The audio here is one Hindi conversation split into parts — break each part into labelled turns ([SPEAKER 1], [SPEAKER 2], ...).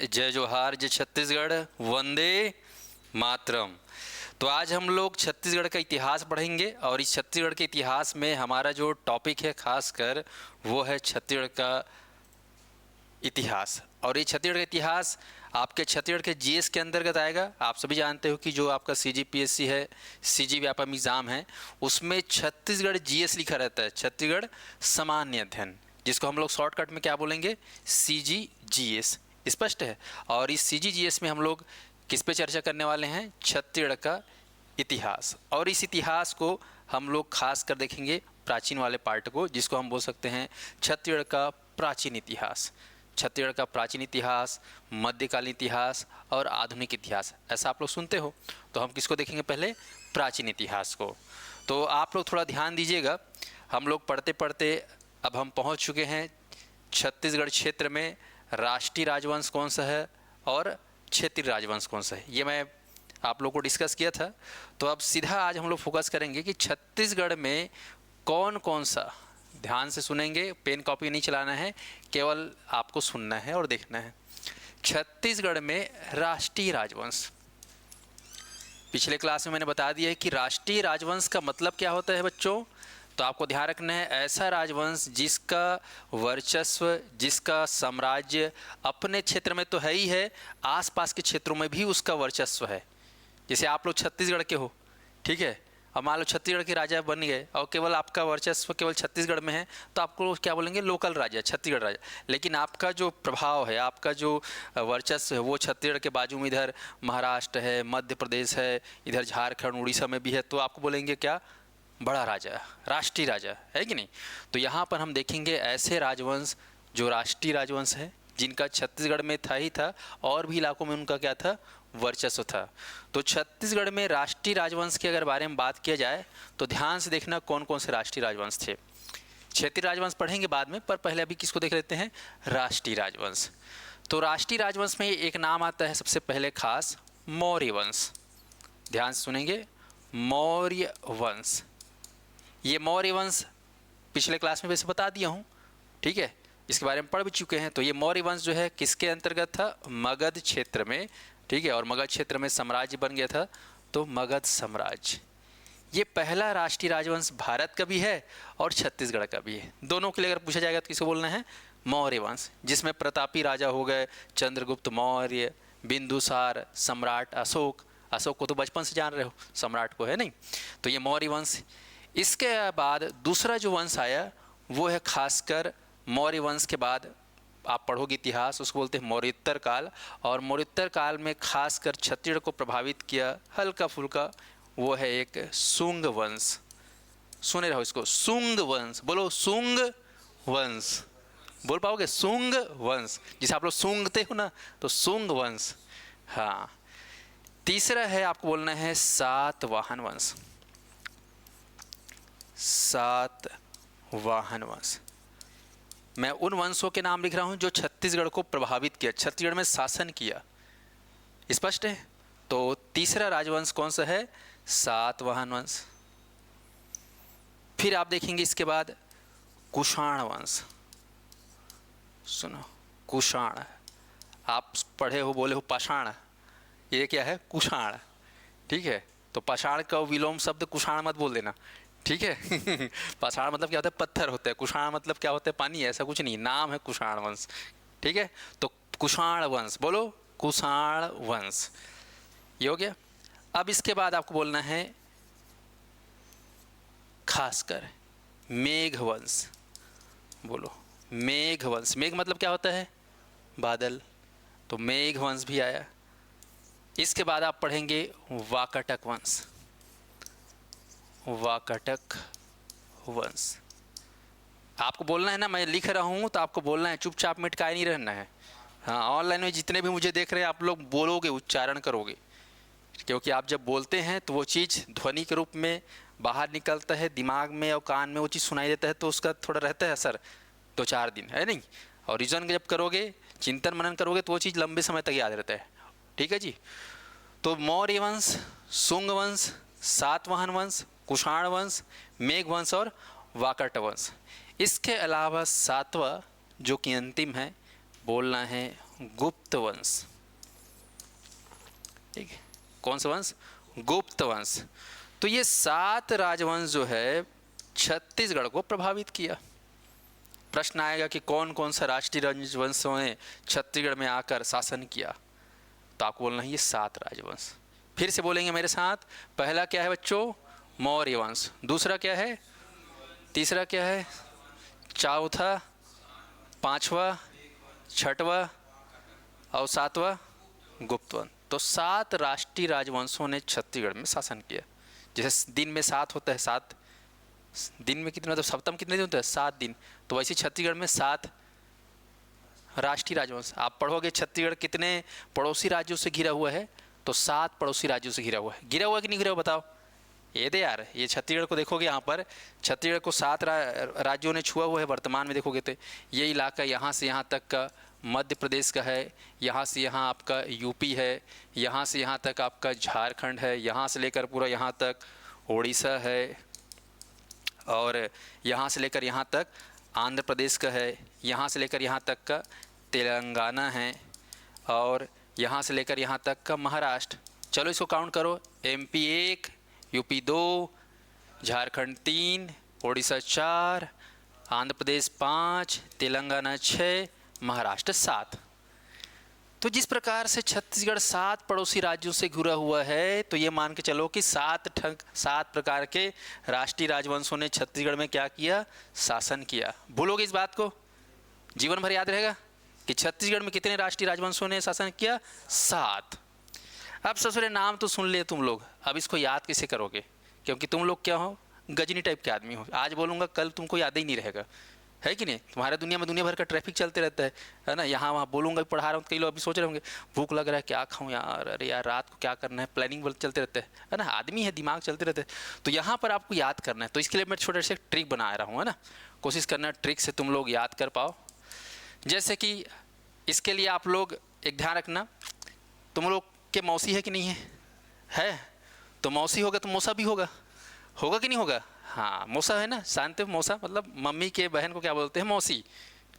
[SPEAKER 1] जय जोहार, जय छत्तीसगढ़, वंदे मातरम। तो आज हम लोग छत्तीसगढ़ का इतिहास पढ़ेंगे और इस छत्तीसगढ़ के इतिहास में हमारा जो टॉपिक है खासकर वो है छत्तीसगढ़ का इतिहास। और ये छत्तीसगढ़ का इतिहास आपके छत्तीसगढ़ के जीएस के अंतर्गत आएगा। आप सभी जानते हो कि जो आपका सीजीपीएससी है, सीजी व्यापम एग्ज़ाम है, उसमें छत्तीसगढ़ जीएस लिखा रहता है, छत्तीसगढ़ सामान्य अध्ययन, जिसको हम लोग शॉर्टकट में क्या बोलेंगे, सीजीजीएस। स्पष्ट है। और इस सीजीजीएस में हम लोग किस पे चर्चा करने वाले हैं, छत्तीसगढ़ का इतिहास। और इस इतिहास को हम लोग खास कर देखेंगे प्राचीन वाले पार्ट को, जिसको हम बोल सकते हैं छत्तीसगढ़ का प्राचीन इतिहास। छत्तीसगढ़ का प्राचीन इतिहास, मध्यकालीन इतिहास और आधुनिक इतिहास, ऐसा आप लोग सुनते हो। तो हम किसको देखेंगे, पहले प्राचीन इतिहास को। तो आप लोग थोड़ा ध्यान दीजिएगा। हम लोग पढ़ते पढ़ते अब हम पहुंच चुके हैं छत्तीसगढ़ क्षेत्र में राष्ट्रीय राजवंश कौन सा है और क्षेत्रीय राजवंश कौन सा है, ये मैं आप लोग को डिस्कस किया था। तो अब सीधा आज हम लोग फोकस करेंगे कि छत्तीसगढ़ में कौन कौन सा, ध्यान से सुनेंगे, पेन कॉपी नहीं चलाना है, केवल आपको सुनना है और देखना है। छत्तीसगढ़ में राष्ट्रीय राजवंश, पिछले क्लास में मैंने बता दिया है कि राष्ट्रीय राजवंश का मतलब क्या होता है बच्चों। तो आपको ध्यान रखना है, ऐसा राजवंश जिसका वर्चस्व, जिसका साम्राज्य अपने क्षेत्र में तो है ही है, आसपास के क्षेत्रों में भी उसका वर्चस्व है। जैसे आप लोग छत्तीसगढ़ के हो, ठीक है, अब मान लो छत्तीसगढ़ के राजा बन गए और केवल आपका वर्चस्व केवल छत्तीसगढ़ में है, तो आपको क्या बोलेंगे, लोकल राजा, छत्तीसगढ़ राजा। लेकिन आपका जो प्रभाव है, आपका जो वर्चस्व है, वो छत्तीसगढ़ के बाजू में इधर महाराष्ट्र है, मध्य प्रदेश है, इधर झारखंड उड़ीसा में भी है, तो आपको बोलेंगे क्या, बड़ा राजा, राष्ट्रीय राजा, है कि नहीं। तो यहाँ पर हम देखेंगे ऐसे राजवंश जो राष्ट्रीय राजवंश है, जिनका छत्तीसगढ़ में था ही था और भी इलाकों में उनका क्या था, वर्चस्व था। तो छत्तीसगढ़ में राष्ट्रीय राजवंश के अगर बारे में बात किया जाए तो ध्यान से देखना कौन कौन से राष्ट्रीय राजवंश थे। क्षेत्रीय राजवंश पढ़ेंगे बाद में, पर पहले अभी किसको देख लेते हैं, राष्ट्रीय राजवंश। तो राष्ट्रीय राजवंश में एक नाम आता है सबसे पहले खास, मौर्य वंश। ध्यान से सुनेंगे, मौर्य वंश। ये मौर्य वंश पिछले क्लास में वैसे बता दिया हूँ, ठीक है, इसके बारे में पढ़ भी चुके हैं। तो ये मौर्य वंश जो है किसके अंतर्गत था, मगध क्षेत्र में, ठीक है, और मगध क्षेत्र में साम्राज्य बन गया था, तो मगध साम्राज्य। ये पहला राष्ट्रीय राजवंश भारत का भी है और छत्तीसगढ़ का भी है। दोनों के लिए अगर पूछा जाएगा तो किसको बोलना है, मौर्य वंश, जिसमें प्रतापी राजा हो गए, चंद्रगुप्त मौर्य, बिंदुसार, सम्राट अशोक। अशोक को तो बचपन से जान रहे हो, सम्राट को, है नहीं। तो ये मौर्य वंश। इसके बाद दूसरा जो वंश आया वो है खासकर मौर्य वंश के बाद आप पढ़ोगे इतिहास, उसको बोलते हैं मौर्योत्तर काल। और मौर्योत्तर काल में खासकर छत्तीसगढ़ को प्रभावित किया हल्का फुल्का, वो है एक शुंग वंश। सुने रहो इसको, शुंग वंश, बोलो शुंग वंश, बोल पाओगे, शुंग वंश, जिसे आप लोग सूंघते हो ना, तो शुंग वंश। हाँ, तीसरा है आपको बोलना है सातवाहन वंश। सातवाहन वंश, मैं उन वंशों के नाम लिख रहा हूं जो छत्तीसगढ़ को प्रभावित किया, छत्तीसगढ़ में शासन किया। स्पष्ट है। तो तीसरा राजवंश कौन सा है, सातवाहन वंश। फिर आप देखेंगे इसके बाद कुषाण वंश। सुनो, कुषाण, आप पढ़े हो, बोले हो पाषाण, ये क्या है, कुषाण, ठीक है। तो पाषाण का विलोम शब्द कुषाण मत बोल देना, ठीक है। पाषाण मतलब क्या होता है, पत्थर होता है, कुषाण मतलब क्या होता है, पानी, ऐसा कुछ नहीं, नाम है कुषाण वंश, ठीक है। तो कुषाण वंश, बोलो कुषाण वंश, ये हो गया। अब इसके बाद आपको बोलना है खासकर मेघ वंश, बोलो मेघ वंश। मेघ मतलब क्या होता है, बादल, तो मेघ वंश भी आया। इसके बाद आप पढ़ेंगे वाकाटक वंश, वाकाटक वंश। आपको बोलना है ना, मैं लिख रहा हूँ तो आपको बोलना है, चुपचाप मिटकाए नहीं रहना है। हाँ, ऑनलाइन में जितने भी मुझे देख रहे हैं आप लोग बोलोगे, उच्चारण करोगे, क्योंकि आप जब बोलते हैं तो वो चीज़ ध्वनि के रूप में बाहर निकलता है, दिमाग में और कान में वो चीज़ सुनाई देता है, तो उसका थोड़ा रहता है असर 2-4 दिन, है नहीं। और रिविजन जब करोगे, चिंतन मनन करोगे, तो वो चीज़ लंबे समय तक याद रहता है, ठीक है जी। तो मौर्य वंश, शुंग वंश, सातवाहन वंश, कुषाण वंश, मेघ वंश और वाकाट वंश। इसके अलावा सातवां जो कि अंतिम है, बोलना है गुप्त वंश। ठीक है, कौन सा वंश? गुप्त वंश। तो ये 7 राजवंश जो है छत्तीसगढ़ को प्रभावित किया। प्रश्न आएगा कि कौन कौन सा राष्ट्रीय राजवंशों ने छत्तीसगढ़ में आकर शासन किया, तो आपको बोलना है ये 7 राजवंश। फिर से बोलेंगे मेरे साथ। पहला क्या है बच्चों? मौर्य वंश। दूसरा क्या है? तीसरा क्या है? चौथा, पांचवा, छठवा और सातवां गुप्त वंश। तो 7 राष्ट्रीय राजवंशों ने छत्तीसगढ़ में शासन किया। जैसे दिन में 7 होता है, 7 दिन में कितने, मतलब सप्तम कितने दिन होता है? 7 दिन। तो वैसे छत्तीसगढ़ में 7 राष्ट्रीय राजवंश। आप पढ़ोगे छत्तीसगढ़ कितने पड़ोसी राज्यों से घिरा हुआ है, तो 7 पड़ोसी राज्यों से घिरा हुआ है। घिरा हुआ कि नहीं घिरा हुआ बताओ? ये दे यार, ये छत्तीसगढ़ को देखोगे, यहाँ पर छत्तीसगढ़ को 7 राज्यों ने छुआ हुआ है वर्तमान में। देखोगे तो ये इलाका यहाँ से यहाँ तक का मध्य प्रदेश का है, यहाँ से यहाँ आपका यूपी है, यहाँ से यहाँ तक आपका झारखंड है, यहाँ से लेकर पूरा यहाँ तक उड़ीसा है, और यहाँ से लेकर यहाँ तक आंध्र प्रदेश का है, यहाँ से लेकर यहाँ तक का तेलंगाना है, और यहाँ से लेकर यहाँ तक का महाराष्ट्र। चलो इसको काउंट करो। MP 1, UP 2, Jharkhand 3, Orissa 4, Andhra Pradesh 5, Telangana 6, Maharashtra 7। तो जिस प्रकार से छत्तीसगढ़ 7 पड़ोसी राज्यों से घिरा हुआ है, तो ये मान के चलो कि 7 प्रकार के राष्ट्रीय राजवंशों ने छत्तीसगढ़ में क्या किया? शासन किया। भूलोगे इस बात को? जीवन भर याद रहेगा कि छत्तीसगढ़ में कितने राष्ट्रीय राजवंशों ने शासन किया? 7। अब ससुरे नाम तो सुन लिए तुम लोग, अब इसको याद कैसे करोगे? क्योंकि तुम लोग क्या हो? गजनी टाइप के आदमी हो। आज बोलूँगा कल तुमको याद ही नहीं रहेगा, है कि नहीं? तुम्हारे दुनिया में दुनिया भर का ट्रैफिक चलते रहता है ना? यहाँ वहाँ बोलूँगा, पढ़ा रहा हूँ, कई लोग अभी सोच रहे होंगे भूख लग रहा है, क्या खाऊँ यार, अरे यार रात को क्या करना है, प्लानिंग चलते रहते है ना? आदमी है, दिमाग चलते रहते हैं। तो यहाँ पर आपको याद करना है, तो इसके लिए मैं छोटे से ट्रिक बना रहा हूँ, है ना? कोशिश करना ट्रिक से तुम लोग याद कर पाओ। जैसे कि इसके लिए आप लोग एक ध्यान रखना, तुम लोग के मौसी है कि नहीं है? तो मौसी होगा तो मौसा भी होगा कि नहीं होगा? हाँ, मौसा है ना, शांति मौसा, मतलब मम्मी के बहन को क्या बोलते हैं? मौसी।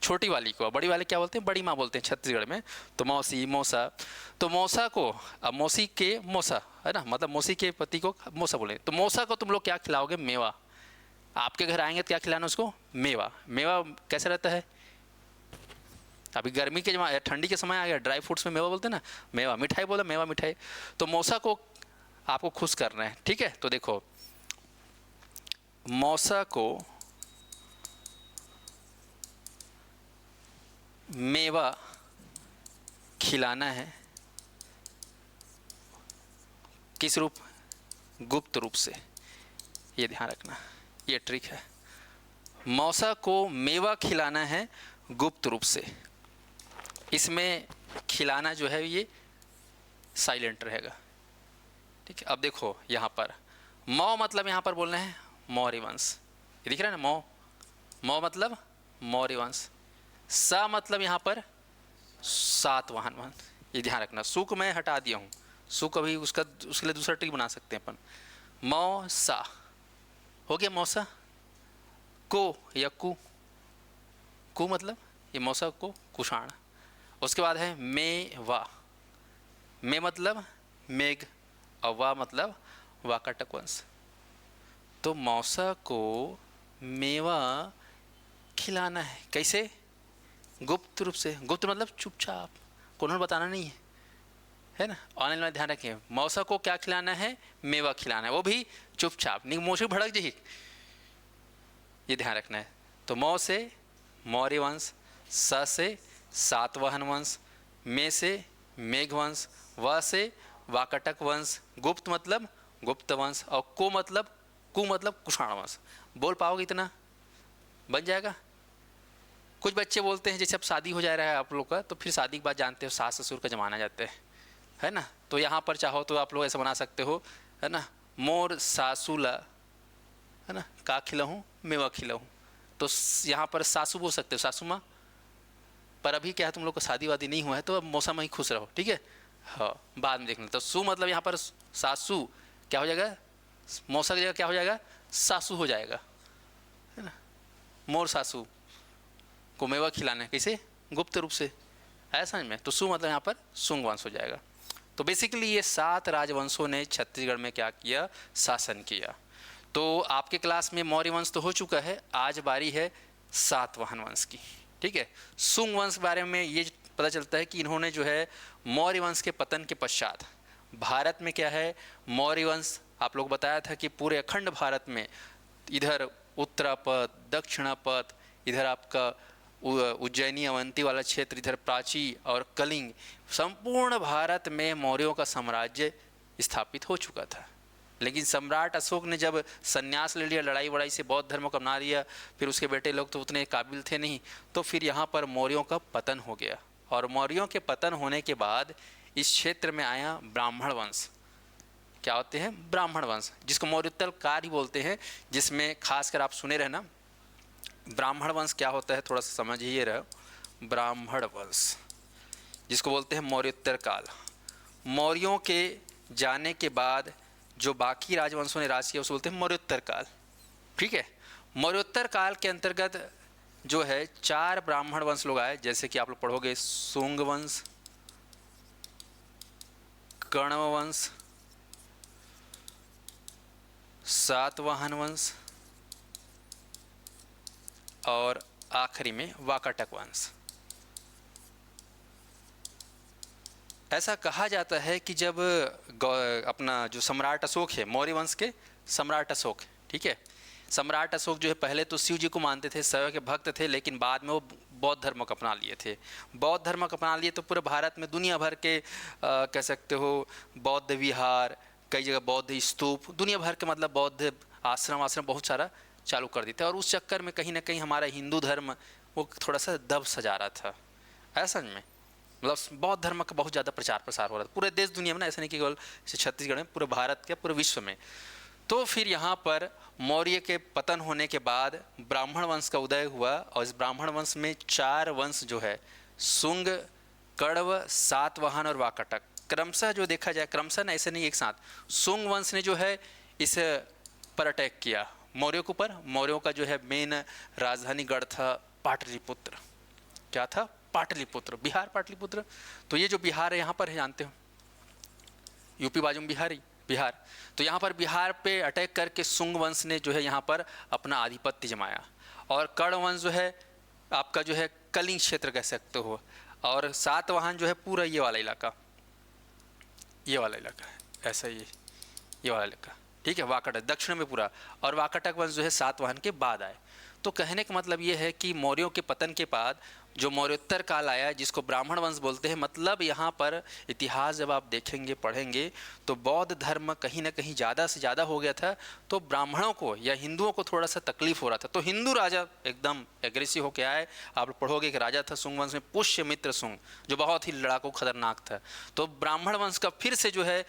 [SPEAKER 1] छोटी वाली को, बड़ी वाले क्या बोलते हैं? बड़ी माँ बोलते हैं छत्तीसगढ़ में। तो मौसी, मौसा। तो मौसा को, अब मौसी के मौसा है ना, मतलब मौसी के पति को मौसा बोले। तो मौसा को तुम लोग क्या खिलाओगे? मेवा। आपके घर आएंगे तो क्या खिलाना उसको? मेवा। मेवा कैसा रहता है? अभी गर्मी के ठंडी के समय आ गया, ड्राई फ्रूट्स में मेवा बोलते हैं ना, मेवा। मिठाई बोला, मेवा मिठाई। तो मौसा को आपको खुश करना है, ठीक है? तो देखो, मौसा को मेवा खिलाना है। किस रूप? गुप्त रूप से। ये ध्यान रखना, ये ट्रिक है। मौसा को मेवा खिलाना है गुप्त रूप से। इसमें खिलाना जो है ये साइलेंट रहेगा, ठीक है? अब देखो यहाँ पर मौ मतलब यहाँ पर बोलना है मौर्य वंश। ये दिख रहा है ना? मौ मतलब मौर्य वंश। सा मतलब यहाँ पर सातवाहन वंश। ये ध्यान रखना। सु को मैं हटा दिया हूँ, सु कभी उसके लिए दूसरा ट्रिक बना सकते हैं अपन। मौ सा हो गया मौसा। को या कु मतलब ये मौसा को कुषाण। उसके बाद है मेवा। मे मतलब मेघ, और वा मतलब वाकाटक वंश। तो मौसा को मेवा खिलाना है। कैसे? गुप्त रूप से। गुप्त मतलब चुपचाप, को उन्होंने बताना नहीं है ना? ऑनलाइन में ध्यान रखें, मौसा को क्या खिलाना है? मेवा खिलाना है, वो भी चुपचाप, नहीं मोशी भड़क जी। ये ध्यान रखना है। तो मौ से मौर्य वंश, स से सातवाहन वंश, मे से मेघ वंश, व से वाकाटक वंश, गुप्त मतलब गुप्त वंश, और को मतलब कुषाण वंश। बोल पाओगे इतना? बन जाएगा? कुछ बच्चे बोलते हैं जैसे अब शादी हो जा रहा है आप लोग का, तो फिर शादी के बाद जानते हो सास ससुर का जमाना जाता है ना? तो यहाँ पर चाहो तो आप लोग ऐसा बना सकते हो, है ना? मोर सासुला, है ना, का खिलाऊँ? मेवा खिलाऊँ। तो यहाँ पर सासू बोल सकते हो, सासू माँ। पर अभी क्या है, तुम लोग को शादी वादी नहीं हुआ है, तो अब मौसम में ही खुश रहो, ठीक है? हाँ, बाद में देख लेते। तो सु मतलब यहाँ पर सासू क्या हो जाएगा? मौसा की जगह क्या हो जाएगा? सासू हो जाएगा, है ना? मोर सासू को मेवा खिलाना है। कैसे? गुप्त रूप से। ऐसा में तो सु मतलब यहाँ पर सुंग वंश हो जाएगा। तो बेसिकली ये 7 राजवंशों ने छत्तीसगढ़ में क्या किया, शासन किया। तो आपके क्लास में मौर्य वंश तो हो चुका है, आज बारी है सातवाहन वंश की। ठीक है, सुंग वंश के बारे में ये पता चलता है कि इन्होंने जो है मौर्य वंश के पतन के पश्चात भारत में क्या है, मौर्य वंश आप लोग बताया था कि पूरे अखंड भारत में इधर उत्तरापथ, दक्षिणापथ, इधर आपका उज्जैनी अवंती वाला क्षेत्र, इधर प्राची और कलिंग, संपूर्ण भारत में मौर्यों का साम्राज्य स्थापित हो चुका था। लेकिन सम्राट अशोक ने जब संन्यास ले लिया, लड़ाई वड़ाई से बौद्ध धर्म को अपना लिया, फिर उसके बेटे लोग तो उतने काबिल थे नहीं, तो फिर यहाँ पर मौर्यों का पतन हो गया। और मौर्यों के पतन होने के बाद इस क्षेत्र में आया ब्राह्मण वंश। क्या होते हैं, ब्राह्मण वंश, जिसको मौर्योत्तर काल ही बोलते हैं, जिसमें खासकर आप सुने रहना ब्राह्मण वंश क्या होता है, थोड़ा सा समझिए रहो। ब्राह्मण वंश जिसको बोलते हैं मौर्योत्तर काल, मौर्यों के जाने के बाद जो बाकी राजवंशों ने राज किया उसे बोलते हैं मौर्योत्तर काल। ठीक है, मौर्योत्तर काल के अंतर्गत जो है 4 ब्राह्मण वंश लोग आए, जैसे कि आप लोग पढ़ोगे सुंग वंश, कण्व वंश, सातवाहन वंश और आखिरी में वाकाटक वंश। ऐसा कहा जाता है कि जब अपना जो सम्राट अशोक है, मौर्य वंश के सम्राट अशोक, ठीक है, सम्राट अशोक जो है पहले तो शिव जी को मानते थे, शैव के भक्त थे, लेकिन बाद में वो बौद्ध धर्म को अपना लिए थे। बौद्ध धर्म को अपना लिए तो पूरे भारत में दुनिया भर के कह सकते हो बौद्ध विहार, कई जगह बौद्ध स्तूप, दुनिया भर के मतलब बौद्ध आश्रम बहुत सारा चालू कर देते। और उस चक्कर में कहीं ना कहीं हमारा हिंदू धर्म वो थोड़ा सा दब सजा रहा था। ऐसा में मतलब बौद्ध धर्म का बहुत ज़्यादा प्रचार प्रसार हो रहा था पूरे देश दुनिया में ना, ऐसा नहीं कि केवल छत्तीसगढ़ में, पूरे भारत के, पूरे विश्व में। तो फिर यहाँ पर मौर्य के पतन होने के बाद ब्राह्मण वंश का उदय हुआ, और इस ब्राह्मण वंश में 4 वंश जो है, सुंग, कण्व, सातवाहन और वाकाटक, क्रमशः जो देखा जाए, क्रमशः ना ऐसे नहीं एक साथ, सुंग वंश ने जो है इस पर अटैक किया मौर्यों के ऊपर। मौर्यों का जो है मेन राजधानी गढ़ था पाटलिपुत्र। क्या था, पाटलिपुत्र, बिहार पाटलिपुत्र। तो ये जो बिहार है यहाँ पर है, जानते हो यूपी बाजू में बिहार, तो यहाँ पर बिहार पे अटैक करके सुंग वंश ने जो है यहाँ पर अपना आधिपत्य जमाया। और कर्ण वंश जो है आपका जो है कलिंग क्षेत्र कह सकते हो, और सातवाहन जो है पूरा ये वाला इलाका है, ऐसा ये वाला इलाका, ठीक है, वाकाटक दक्षिण में पूरा, और वाकाटक वंश जो है सातवाहन के बाद आए। तो कहने का मतलब ये है कि मौर्यों के पतन के बाद जो मौर्योत्तर काल आया, जिसको ब्राह्मण वंश बोलते हैं, मतलब यहाँ पर इतिहास जब आप देखेंगे पढ़ेंगे तो बौद्ध धर्म कहीं ना कहीं ज़्यादा से ज़्यादा हो गया था, तो ब्राह्मणों को या हिंदुओं को थोड़ा सा तकलीफ हो रहा था। तो हिंदू राजा एकदम एग्रेसिव होकर आए। आप पढ़ोगे एक राजा था सुंग वंश में, पुष्यमित्र सुंग, जो बहुत ही लड़ाकू खतरनाक था। तो ब्राह्मण वंश का फिर से जो है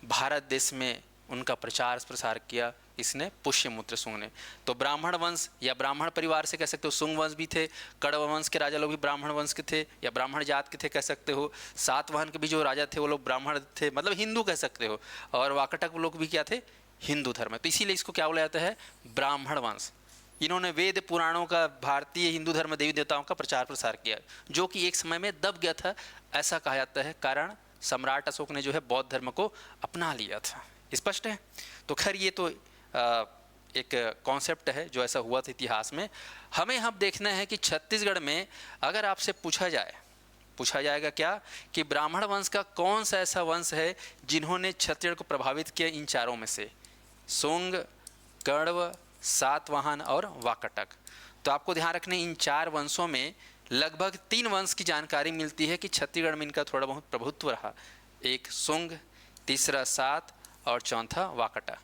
[SPEAKER 1] भारत देश में उनका प्रचार प्रसार किया इसने, पुष्यमित्र सुंग ने। तो ब्राह्मण वंश या ब्राह्मण परिवार से कह सकते हो, सुंग वंश भी थे, कण्व वंश के राजा लोग भी ब्राह्मण वंश के थे या ब्राह्मण जात के थे कह सकते हो, सातवाहन के भी जो राजा थे वो लोग ब्राह्मण थे, मतलब हिंदू कह सकते हो, और वाकाटक लोग भी क्या थे, हिंदू धर्म। तो इसीलिए इसको क्या बोला जाता है, ब्राह्मण वंश। इन्होंने वेद पुराणों का, भारतीय हिंदू धर्म देवी देवताओं का प्रचार प्रसार किया, जो कि एक समय में दब गया था, ऐसा कहा जाता है, कारण सम्राट अशोक ने जो है बौद्ध धर्म को अपना लिया था। स्पष्ट है। तो खैर ये तो एक कॉन्सेप्ट है जो ऐसा हुआ था इतिहास में। हमें अब देखना है कि छत्तीसगढ़ में अगर आपसे पूछा जाएगा क्या कि ब्राह्मण वंश का कौन सा ऐसा वंश है जिन्होंने छत्तीसगढ़ को प्रभावित किया, इन चारों में से, सुंग, कण्व, सातवाहन और वाकाटक। तो आपको ध्यान रखना, इन 4 वंशों में लगभग 3 वंश की जानकारी मिलती है कि छत्तीसगढ़ में इनका थोड़ा बहुत प्रभुत्व रहा। एक सुंग, तीसरा सात और चौथा वाकाटक।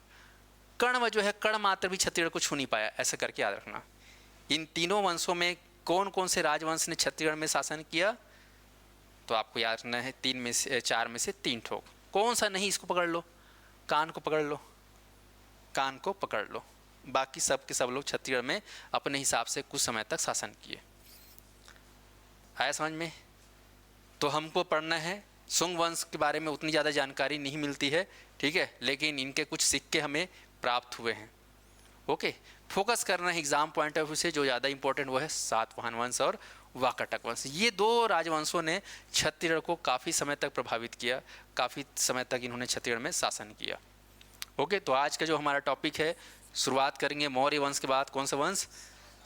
[SPEAKER 1] कण्व जो है, कर्ण मात्र भी छत्तीसगढ़ को छू नहीं पाया, ऐसा करके याद रखना। इन तीनों वंशों में कौन कौन से राजवंश ने छत्तीसगढ़ में शासन किया, तो आपको याद रखना है 4 में से 3 ठोक। कौन सा नहीं, इसको पकड़ लो, कान को पकड़ लो, बाकी सब के सब लोग छत्तीसगढ़ में अपने हिसाब से कुछ समय तक शासन किए। आया समझ में। तो हमको पढ़ना है, सुंग वंश के बारे में उतनी ज़्यादा जानकारी नहीं मिलती है, ठीक है, लेकिन इनके कुछ सिक्के हमें प्राप्त हुए हैं। ओके, फोकस करना है एग्जाम पॉइंट ऑफ व्यू से, जो ज़्यादा इंपॉर्टेंट वो है सातवाहन वंश और वाकाटक वंश। ये दो राजवंशों ने छत्तीसगढ़ को काफ़ी समय तक प्रभावित किया, काफ़ी समय तक इन्होंने छत्तीसगढ़ में शासन किया। ओके, तो आज का जो हमारा टॉपिक है, शुरुआत करेंगे मौर्य वंश के बाद कौन सा वंश?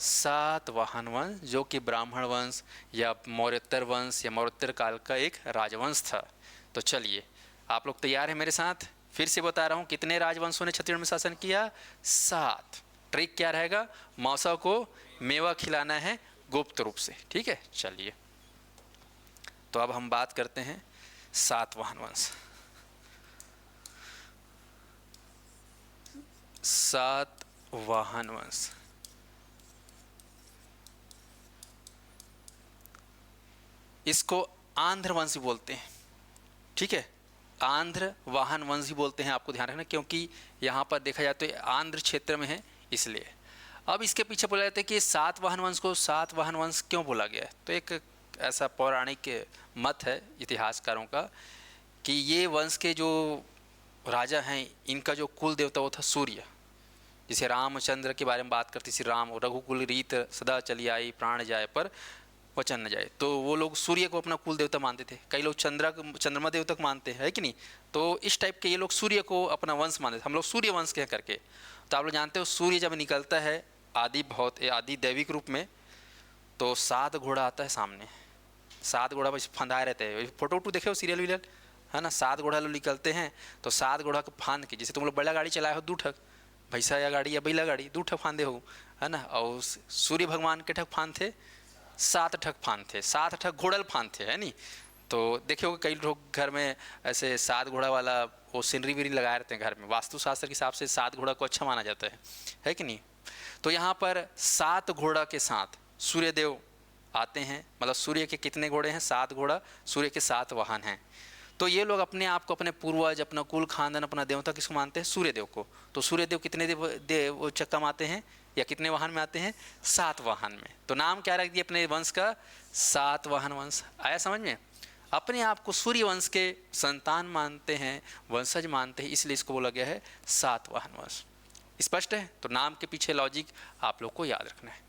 [SPEAKER 1] सातवाहन वंश, जो कि ब्राह्मण वंश या मौर्योत्तर वंश या मौर्योत्तर काल का एक राजवंश था। तो चलिए, आप लोग तैयार हैं मेरे साथ? फिर से बता रहा हूँ, कितने राजवंशों ने छत्तीसगढ़ में शासन किया? 7। ट्रिक क्या रहेगा? मौसा को मेवा खिलाना है गुप्त रूप से, ठीक है। चलिए, तो अब हम बात करते हैं सातवाहन वंश। सातवाहन वंश इसको आंध्र वंश भी बोलते हैं, ठीक है। आंध्र वाहन वंश भी बोलते हैं, आपको ध्यान रखना, क्योंकि यहाँ पर देखा जाए तो आंध्र क्षेत्र में है इसलिए। अब इसके पीछे बोला जाता है कि सातवाहन वंश को सातवाहन वंश क्यों बोला गया है। तो एक ऐसा पौराणिक मत है इतिहासकारों का कि ये वंश के जो राजा हैं, इनका जो कुल देवता वो था सूर्य। जैसे रामचंद्र के बारे में बात करती थी, राम रघुकुल रीत सदा चली आई, प्राण जाए पर वचन न जाए। तो वो लोग सूर्य को अपना कुल देवता मानते थे। कई लोग चंद्रमा देवता को मानते हैं, है कि नहीं। तो इस टाइप के ये लोग सूर्य को अपना वंश मानते थे। हम लोग सूर्य वंश के करके। तो आप लोग जानते हो, सूर्य जब निकलता है आदि दैविक रूप में, तो 7 घोड़ा आता है सामने। 7 घोड़ा बस फंदाए रहते हैं। फोटो वोटो देखे हो सीरियल वीरियल, है ना। 7 घोड़ा लोग निकलते हैं, तो 7 घोड़ा को फांद के, जैसे तुम लोग बड़ा गाड़ी चलाए हो 2 ठक, भैंसा या गाड़ी या बैला गाड़ी 2 ठक फांदे हो, है ना। और सूर्य भगवान के ठक फांद थे, 7 ठक फांद थे, 7 ठक घोड़ल फांद थे, है नहीं। तो देखे हो कई लोग घर में ऐसे 7 घोड़ा वाला वो सीनरी वीनरी लगाए रहते हैं घर में। वास्तुशास्त्र के हिसाब से 7 घोड़ा को अच्छा माना जाता है कि नहीं। तो यहाँ पर 7 घोड़ा के साथ सूर्यदेव आते हैं। मतलब सूर्य के कितने घोड़े हैं? 7 घोड़ा। सूर्य के 7 वाहन हैं। तो ये लोग अपने आप को, अपने पूर्वज, अपना कुल खानदान, अपना देवता किसको मानते हैं? सूर्यदेव को। तो सूर्यदेव कितने देव चक्का में आते हैं या कितने वाहन में आते हैं? 7 वाहन में। तो नाम क्या रख दिया अपने वंश का? सातवाहन वंश। आया समझ में? अपने आप को सूर्य वंश के संतान मानते हैं, वंशज मानते हैं, इसलिए इसको बोला गया है सातवाहन वंश। स्पष्ट है? तो नाम के पीछे लॉजिक आप लोग को याद रखना है।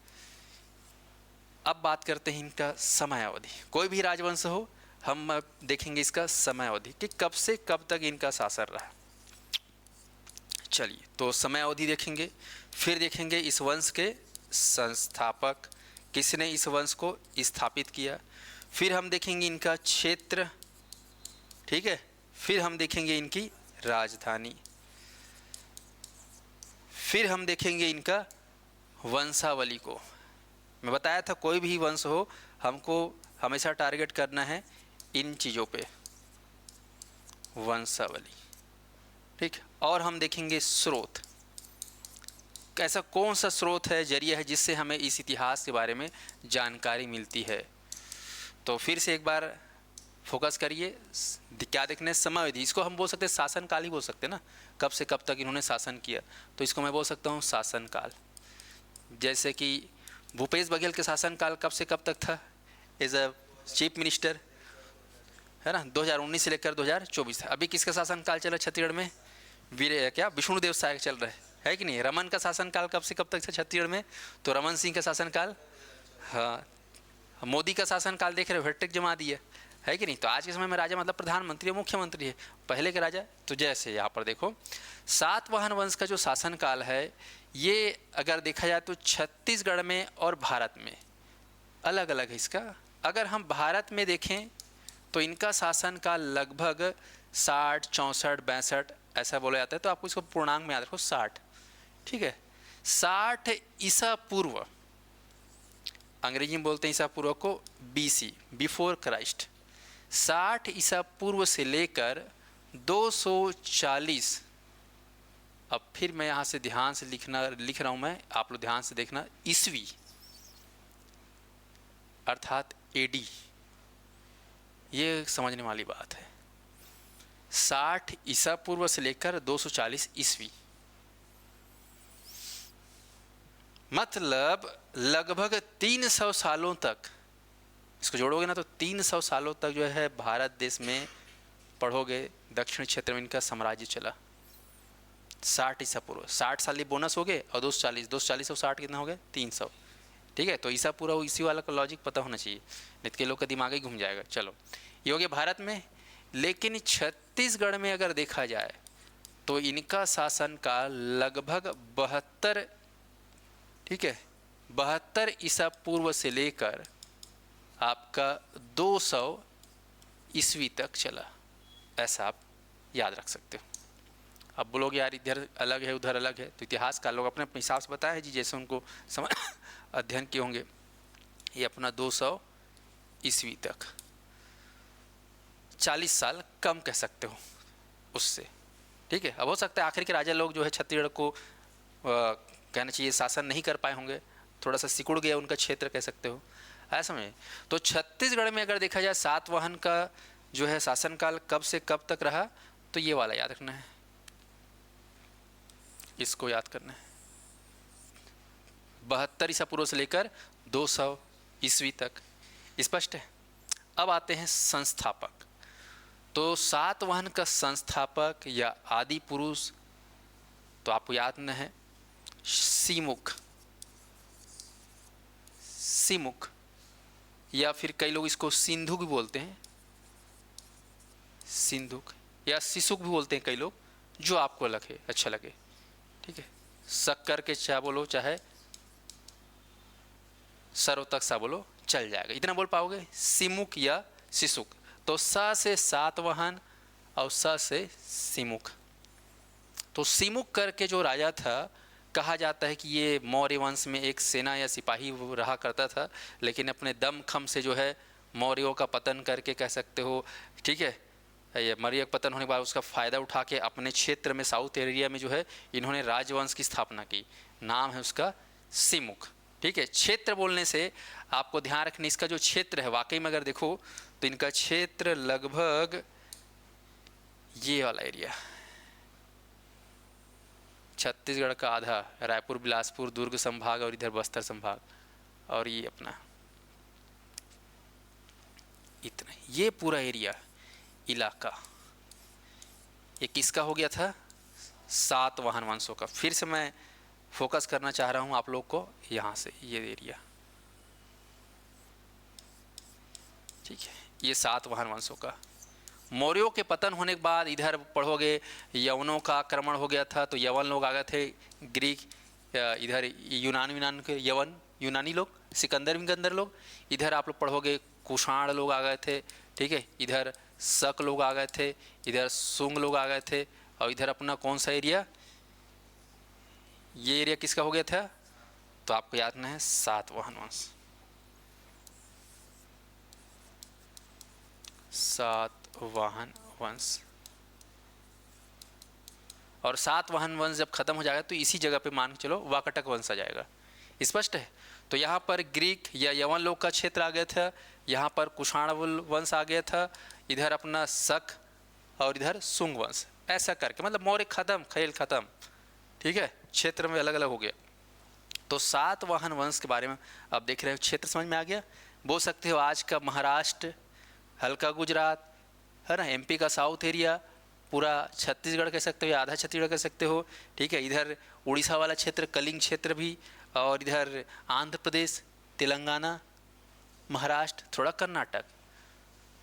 [SPEAKER 1] अब बात करते हैं इनका समय अवधि। कोई भी राजवंश हो, हम देखेंगे इसका समय अवधि कि कब से कब तक इनका शासन रहा। चलिए, तो समय अवधि देखेंगे। फिर देखेंगे इस वंश के संस्थापक, किसने इस वंश को स्थापित किया। फिर हम देखेंगे इनका क्षेत्र, ठीक है। फिर हम देखेंगे इनकी राजधानी। फिर हम देखेंगे इनका वंशावली को। मैं बताया था कोई भी वंश हो, हमको हमेशा टारगेट करना है इन चीज़ों पे, वंशावली, ठीक। और हम देखेंगे स्रोत, ऐसा कौन सा स्रोत है, जरिया है, जिससे हमें इस इतिहास के बारे में जानकारी मिलती है। तो फिर से एक बार फोकस करिए, क्या देखना है? समय अवधि। इसको हम बोल सकते हैं शासनकाल ही बोल सकते हैं ना, कब से कब तक इन्होंने शासन किया। तो इसको मैं बोल सकता हूँ शासनकाल। जैसे कि भूपेश बघेल के शासनकाल कब से कब तक था एज अ चीफ मिनिस्टर, है ना, 2019 से लेकर 2024 था। अभी किसका शासनकाल चला छत्तीसगढ़ में? विष्णुदेव साय चल रहा है कि नहीं। रमन का शासनकाल कब से कब तक था छत्तीसगढ़ में? तो रमन सिंह का शासनकाल। हाँ, मोदी का शासनकाल देख रहे हो, हैट्रिक जमा दिया, है कि नहीं। तो आज के समय में राजा मतलब प्रधानमंत्री और मुख्यमंत्री है। पहले के राजा तो जैसे यहाँ पर देखो, सातवाहन वंश का जो शासनकाल है, ये अगर देखा जाए तो छत्तीसगढ़ में और भारत में अलग अलग है इसका। अगर हम भारत में देखें तो इनका शासनकाल लगभग 60, 64, 62 ऐसा बोला जाता है। तो आपको इसको पूर्णांक में याद रखो, 60, ठीक है। 60 ईसा पूर्व, अंग्रेजी में बोलते हैं ईसा पूर्व को BC, बिफोर क्राइस्ट। 60 ईसा पूर्व से लेकर 240, अब फिर मैं यहाँ से ध्यान से लिख रहा हूँ मैं, आप लोग ध्यान से देखना, ईस्वी अर्थात AD, ये समझने वाली बात है। 60 ईसा पूर्व से लेकर 240 ईस्वी, मतलब लगभग 300 सालों तक, इसको जोड़ोगे ना तो 300 सालों तक जो है भारत देश में पढ़ोगे, दक्षिण क्षेत्र में इनका साम्राज्य चला। 60 ईसा पूर्व, 60 साल बोनस हो गए और 240 और 60 कितना हो गया? 300। ठीक है, तो ऐसा पूरा इसी वाला का लॉजिक पता होना चाहिए, नहीं तो के लोग का दिमाग ही घूम जाएगा। चलो, ये हो गया भारत में। लेकिन छत्तीसगढ़ में अगर देखा जाए तो इनका शासनकाल लगभग 72, ठीक है, 72 ईसा पूर्व से लेकर आपका 200 ईस्वी तक चला, ऐसा आप याद रख सकते हो। अब बोलोगे यार इधर अलग है उधर अलग है, तो इतिहास का लोग अपने अपने हिसाब से बताया है जी, जैसे उनको समझ अध्ययन किए होंगे। ये अपना 200 ईस्वी तक, 40 साल कम कह सकते हो उससे, ठीक है। अब हो सकता है आखिर के राजा लोग जो है छत्तीसगढ़ को कहना चाहिए शासन नहीं कर पाए होंगे, थोड़ा सा सिकुड़ गया उनका क्षेत्र कह सकते हो, ऐसा में। तो छत्तीसगढ़ में अगर देखा जाए सातवाहन का जो है शासनकाल कब से कब तक रहा, तो ये वाला याद रखना है, इसको याद करना है, 72 ईसा पूर्व से लेकर 200 ईस्वी तक। स्पष्ट है। अब आते हैं संस्थापक। तो सातवाहन का संस्थापक या आदि पुरुष तो आपको याद न है, सीमुख, सीमुख, या फिर कई लोग इसको सिंधुक भी बोलते हैं, सिंधुक, या सिसुक भी बोलते हैं कई लोग, जो आपको लगे अच्छा लगे, ठीक है। शक्कर के चाहे बोलो चाहे सरो तक सा बोलो चल जाएगा, इतना बोल पाओगे, सिमुख या सिसुक। तो स से सातवाहन और स से सिमुख। तो सिमुख करके जो राजा था, कहा जाता है कि ये मौर्य वंश में एक सेना या सिपाही रहा करता था, लेकिन अपने दम खम से जो है मौर्यों का पतन करके कह सकते हो, ठीक है, ये मौर्य पतन होने के बाद उसका फ़ायदा उठा के अपने क्षेत्र में साउथ एरिया में जो है इन्होंने राजवंश की स्थापना की, नाम है उसका सिमुख, ठीक है। क्षेत्र बोलने से आपको ध्यान रखना, इसका जो क्षेत्र है वाकई में अगर देखो तो इनका क्षेत्र लगभग ये वाला एरिया, छत्तीसगढ़ का आधा, रायपुर बिलासपुर दुर्ग संभाग और इधर बस्तर संभाग, और ये अपना इतना, ये पूरा एरिया इलाका ये किसका हो गया था, सातवाहन वंशों का। फिर से मैं फोकस करना चाह रहा हूं आप लोग को यहाँ से, ये एरिया, ठीक है, ये सातवाहन वंशों का। मौर्यों के पतन होने के बाद इधर पढ़ोगे यवनों का आक्रमण हो गया था, तो यवन लोग आ गए थे, ग्रीक, इधर यूनान के यवन यूनानी लोग, सिकंदर विकंदर लोग, इधर आप लोग पढ़ोगे कुषाण लोग आ गए थे, ठीक है, इधर शक लोग आ गए थे, इधर सुंग लोग आ गए थे, और इधर अपना कौन सा एरिया, ये एरिया किसका हो गया था, तो आपको याद ना है, सातवाहन वंश, सातवाहन वंश। और सातवाहन वंश जब खत्म हो जाएगा तो इसी जगह पे मान के चलो वाकटक वंश आ जाएगा। स्पष्ट है। तो यहाँ पर ग्रीक या यवन लोग का क्षेत्र आ गया था, यहाँ पर कुषाण वंश आ गया था, इधर अपना शक और इधर सुंग वंश, ऐसा करके मतलब मौर्य खत्म, खेल खत्म, ठीक है, क्षेत्र में अलग अलग हो गया। तो सातवाहन वंश के बारे में आप देख रहे हो, क्षेत्र समझ में आ गया। बोल सकते हो आज का महाराष्ट्र, हल्का गुजरात है ना, एमपी का साउथ एरिया, पूरा छत्तीसगढ़ कह सकते हो या आधा छत्तीसगढ़ कह सकते हो, ठीक है। इधर उड़ीसा वाला क्षेत्र, कलिंग क्षेत्र भी, और इधर आंध्र प्रदेश, तेलंगाना, महाराष्ट्र, थोड़ा कर्नाटक।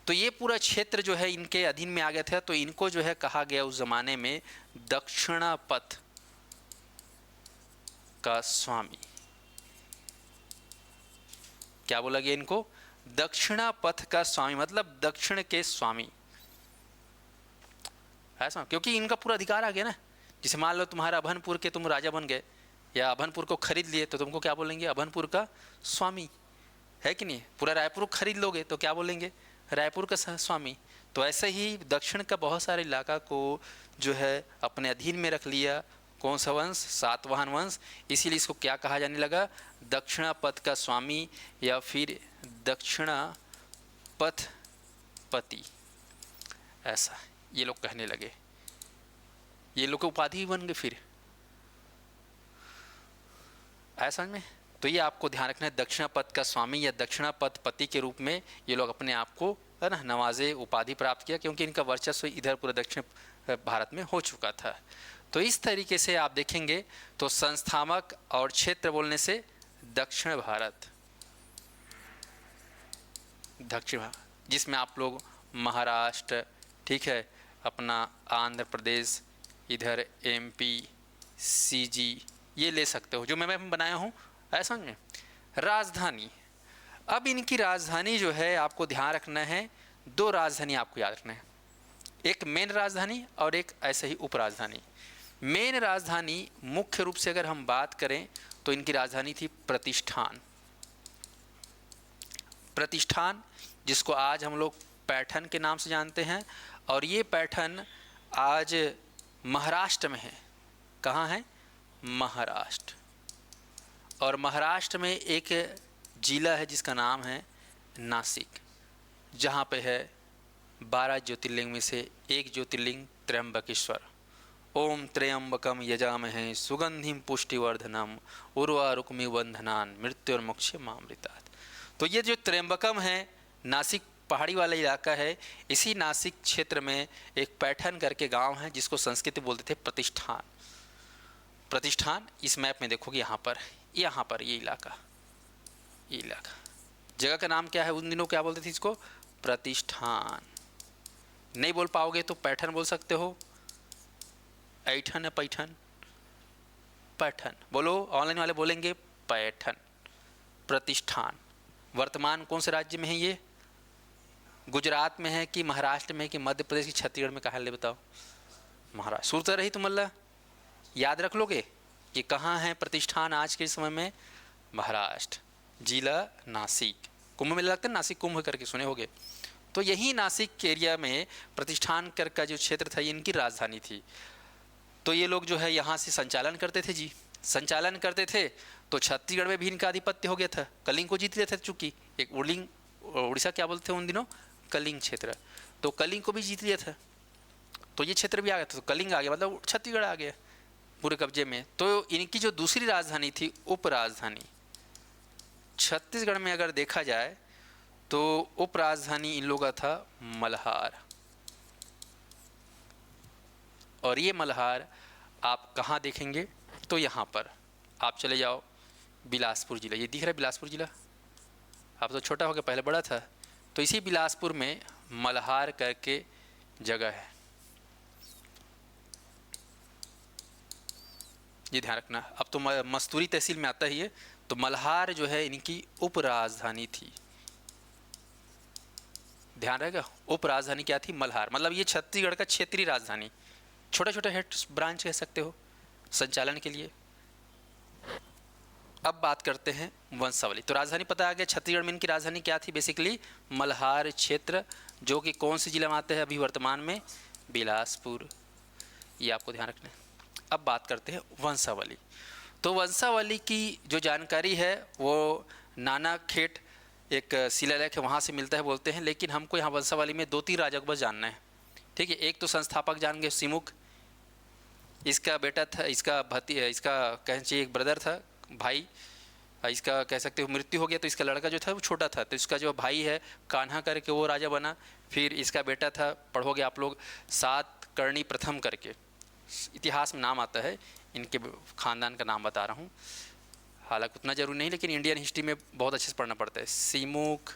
[SPEAKER 1] तो ये पूरा क्षेत्र जो है इनके अधीन में आ गया था। तो इनको जो है कहा गया उस जमाने में दक्षिणापथ का स्वामी। क्या बोला गया इनको, दक्षिणापथ का स्वामी, मतलब दक्षिण के स्वामी, ऐसा, क्योंकि इनका पूरा अधिकार आ गया ना। जैसे मान लो तुम्हारा अभनपुर के तुम राजा बन गए या अभनपुर को खरीद लिए, तो तुमको क्या बोलेंगे, अभनपुर का स्वामी, है कि नहीं। पूरा रायपुर खरीद लोगे तो क्या बोलेंगे, रायपुर का स्वामी। तो ऐसे ही दक्षिण का बहुत सारे इलाका को जो है अपने अधीन में रख लिया, कौन सा वंश, सातवाहन वंश। इसीलिए इसको क्या कहा जाने लगा, दक्षिणापथ का स्वामी या फिर दक्षिणापथ पति, ऐसा ये लोग कहने लगे। ये लोग उपाधि बन गए फिर, ऐसा में। तो ये आपको ध्यान रखना है, दक्षिणापथ का स्वामी या दक्षिणापथ पति के रूप में ये लोग अपने आप को है ना नवाजे, उपाधि प्राप्त किया, क्योंकि इनका वर्चस्व इधर पूरे दक्षिण भारत में हो चुका था। तो इस तरीके से आप देखेंगे तो संस्थापक और क्षेत्र बोलने से दक्षिण भारत, दक्षिण भारत, जिसमें आप लोग महाराष्ट्र, ठीक है, अपना आंध्र प्रदेश, इधर एमपी, सीजी ये ले सकते हो, जो मैं बनाया हूँ, ऐसा समझ में। राजधानी, अब इनकी राजधानी जो है आपको ध्यान रखना है, दो राजधानी आपको याद रखना है, एक मेन राजधानी और एक ऐसे ही उप राजधानी। मेन राजधानी मुख्य रूप से अगर हम बात करें तो इनकी राजधानी थी प्रतिष्ठान। प्रतिष्ठान जिसको आज हम लोग पैठन के नाम से जानते हैं, और ये पैठन आज महाराष्ट्र में है। कहाँ है? महाराष्ट्र। और महाराष्ट्र में एक जिला है जिसका नाम है नासिक, जहाँ पे है 12 ज्योतिर्लिंग में से एक ज्योतिर्लिंग त्र्यंबकेश्वर। ओम त्र्यंबकम यजामहे सुगंधिम पुष्टिवर्धनम उर्वारुकमिव बंधनान मृत्युर्मुक्षयमामृतात्। तो ये जो त्र्यंबकम है, नासिक पहाड़ी वाला इलाका है, इसी नासिक क्षेत्र में एक पैठन करके गांव है जिसको संस्कृत में बोलते थे प्रतिष्ठान। प्रतिष्ठान इस मैप में देखोगे यहाँ पर ये इलाका, ये इलाका, जगह का नाम क्या है? उन दिनों क्या बोलते थे इसको? प्रतिष्ठान। नहीं बोल पाओगे तो पैठन बोल सकते हो, ऐठन है पैठन, पैठन बोलो। ऑनलाइन वाले बोलेंगे पैठन। प्रतिष्ठान वर्तमान कौन से राज्य में है? ये गुजरात में है कि महाराष्ट्र में है कि मध्य प्रदेश की छत्तीसगढ़ में? कहाँ ले बताओ? महाराष्ट्र। सुरता रही तुम अल्लाह याद रख लोगे ये कहाँ है प्रतिष्ठान आज के समय में? महाराष्ट्र, जिला नासिक। कुंभ मेला लगता है नासिक कुंभ करके, सुने होगे। तो यही नासिक के एरिया में प्रतिष्ठान कर का जो क्षेत्र था, ये इनकी राजधानी थी। तो ये लोग जो है यहाँ से संचालन करते थे जी, संचालन करते थे। तो छत्तीसगढ़ में भी इनका आधिपत्य हो गया था, कलिंग को जीत लिया था। चूँकि एक उड़ीसा क्या बोलते थे उन दिनों? कलिंग क्षेत्र। तो कलिंग को भी जीत लिया था, तो ये क्षेत्र भी आ गया था। तो कलिंग आ गया, मतलब छत्तीसगढ़ आ गया पूरे कब्जे में। तो इनकी जो दूसरी राजधानी थी, उप राजधानी, छत्तीसगढ़ में अगर देखा जाए तो उप राजधानी इन लोगों का था मल्हार। और ये मल्हार आप कहाँ देखेंगे? तो यहाँ पर आप चले जाओ, बिलासपुर जिला, ये दिख रहा है बिलासपुर जिला। अब तो छोटा हो गया, पहले बड़ा था। तो इसी बिलासपुर में मल्हार करके जगह है, ये ध्यान रखना। अब तो मस्तूरी तहसील में आता ही है। तो मल्हार जो है इनकी उप राजधानी थी, ध्यान रहेगा। उप राजधानी क्या थी? मल्हार। मतलब ये छत्तीसगढ़ का क्षेत्रीय राजधानी, छोटा छोटा हेड ब्रांच कह सकते हो संचालन के लिए। अब बात करते हैं वंशावली। तो राजधानी पता आ गया, छत्तीसगढ़ में इनकी राजधानी क्या थी? बेसिकली मल्हार क्षेत्र, जो कि कौन सी जिला में आते हैं अभी वर्तमान में? बिलासपुर। ये आपको ध्यान रखना है। अब बात करते हैं वंशावली। तो वंशावली की जो जानकारी है वो नानाखेट एक शिलालेख है वहाँ से मिलता है बोलते हैं। लेकिन हमको यहाँ वंशावली में 2-3 राजा को बस जानना है, ठीक है। एक तो संस्थापक जान गए सिमुख, इसका बेटा था, इसका कहना चाहिए एक ब्रदर था, भाई, इसका कह सकते हो मृत्यु हो गया। तो इसका लड़का जो था वो छोटा था, तो इसका जो भाई है कान्हा करके वो राजा बना। फिर इसका बेटा था, पढ़ोगे आप लोग, सातकर्णी प्रथम करके, इतिहास में नाम आता है, इनके ख़ानदान का नाम बता रहा हूँ, हालांकि उतना जरूरी नहीं, लेकिन इंडियन हिस्ट्री में बहुत अच्छे से पढ़ना पड़ता है। सिमुख,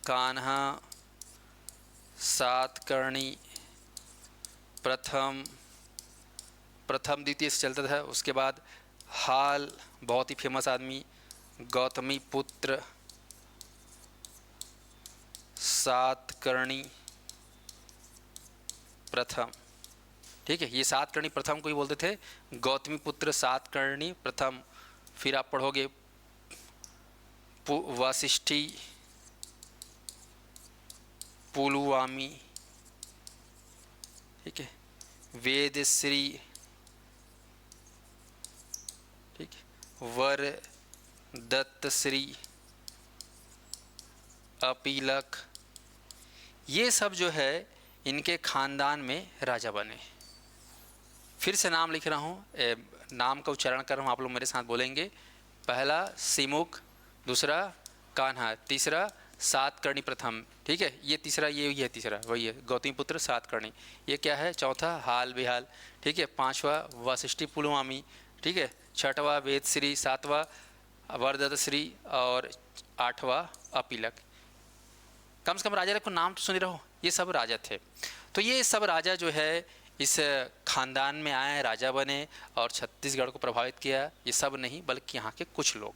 [SPEAKER 1] कान्हा, सातकर्णी प्रथम द्वितीय से चलता था। उसके बाद हाल, बहुत ही फेमस आदमी, गौतमी पुत्र सातकर्णी प्रथम, ठीक है। ये सातकर्णी प्रथम को ही बोलते थे, गौतमी पुत्र सातकर्णी प्रथम। फिर आप पढ़ोगे वासिष्ठी, पुलुवामी, ठीक है, वेदश्री, ठीक है, वर दत्तश्री, अपीलक, ये सब जो है इनके खानदान में राजा बने। फिर से नाम लिख रहा हूँ, नाम का उच्चारण कर रहा हूँ, आप लोग मेरे साथ बोलेंगे। पहला सिमुख, दूसरा कान्हा, तीसरा सातकर्णी प्रथम, ठीक है। ये तीसरा, ये है तीसरा, वही है गौतमी पुत्र सातकर्णी। ये क्या है? चौथा हाल बिहाल, ठीक है। पांचवा वशिष्ठी पुलुवामी, ठीक है, छठवां वेदश्री, सातवां वरदतश्री और आठवां अपीलक। कम से कम राजा को नाम तो सुन रहो, ये सब राजा थे। तो ये सब राजा जो है इस खानदान में आए, राजा बने और छत्तीसगढ़ को प्रभावित किया। ये सब नहीं बल्कि यहाँ के कुछ लोग,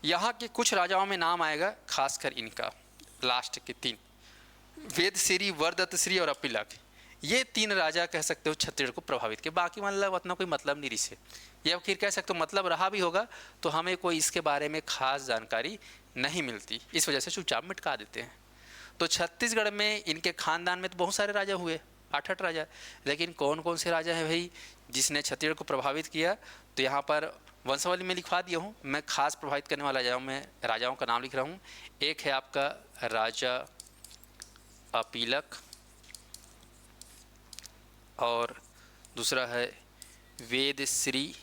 [SPEAKER 1] यहाँ के कुछ राजाओं में नाम आएगा, खासकर इनका लास्ट के तीन, वेदश्री, वरदतश्री और अपीलक। ये तीन राजा कह सकते हो छत्तीसगढ़ को प्रभावित किया। बाकी मतलब उतना कोई मतलब नहीं रिसे, या फिर कह सकते हो मतलब रहा भी होगा तो हमें कोई इसके बारे में खास जानकारी नहीं मिलती, इस वजह से चुपचाप मिटका देते हैं। तो छत्तीसगढ़ में इनके खानदान में तो बहुत सारे राजा हुए, 8 राजा। लेकिन कौन कौन से राजा हैं भाई जिसने छत्तीसगढ़ को प्रभावित किया? तो यहाँ पर वंशावली में लिखवा दिया हूँ मैं, खास प्रभावित करने वाला राजाओं का नाम लिख रहा हूँ। एक है आपका राजा अपीलक, और दूसरा है वेदश्री,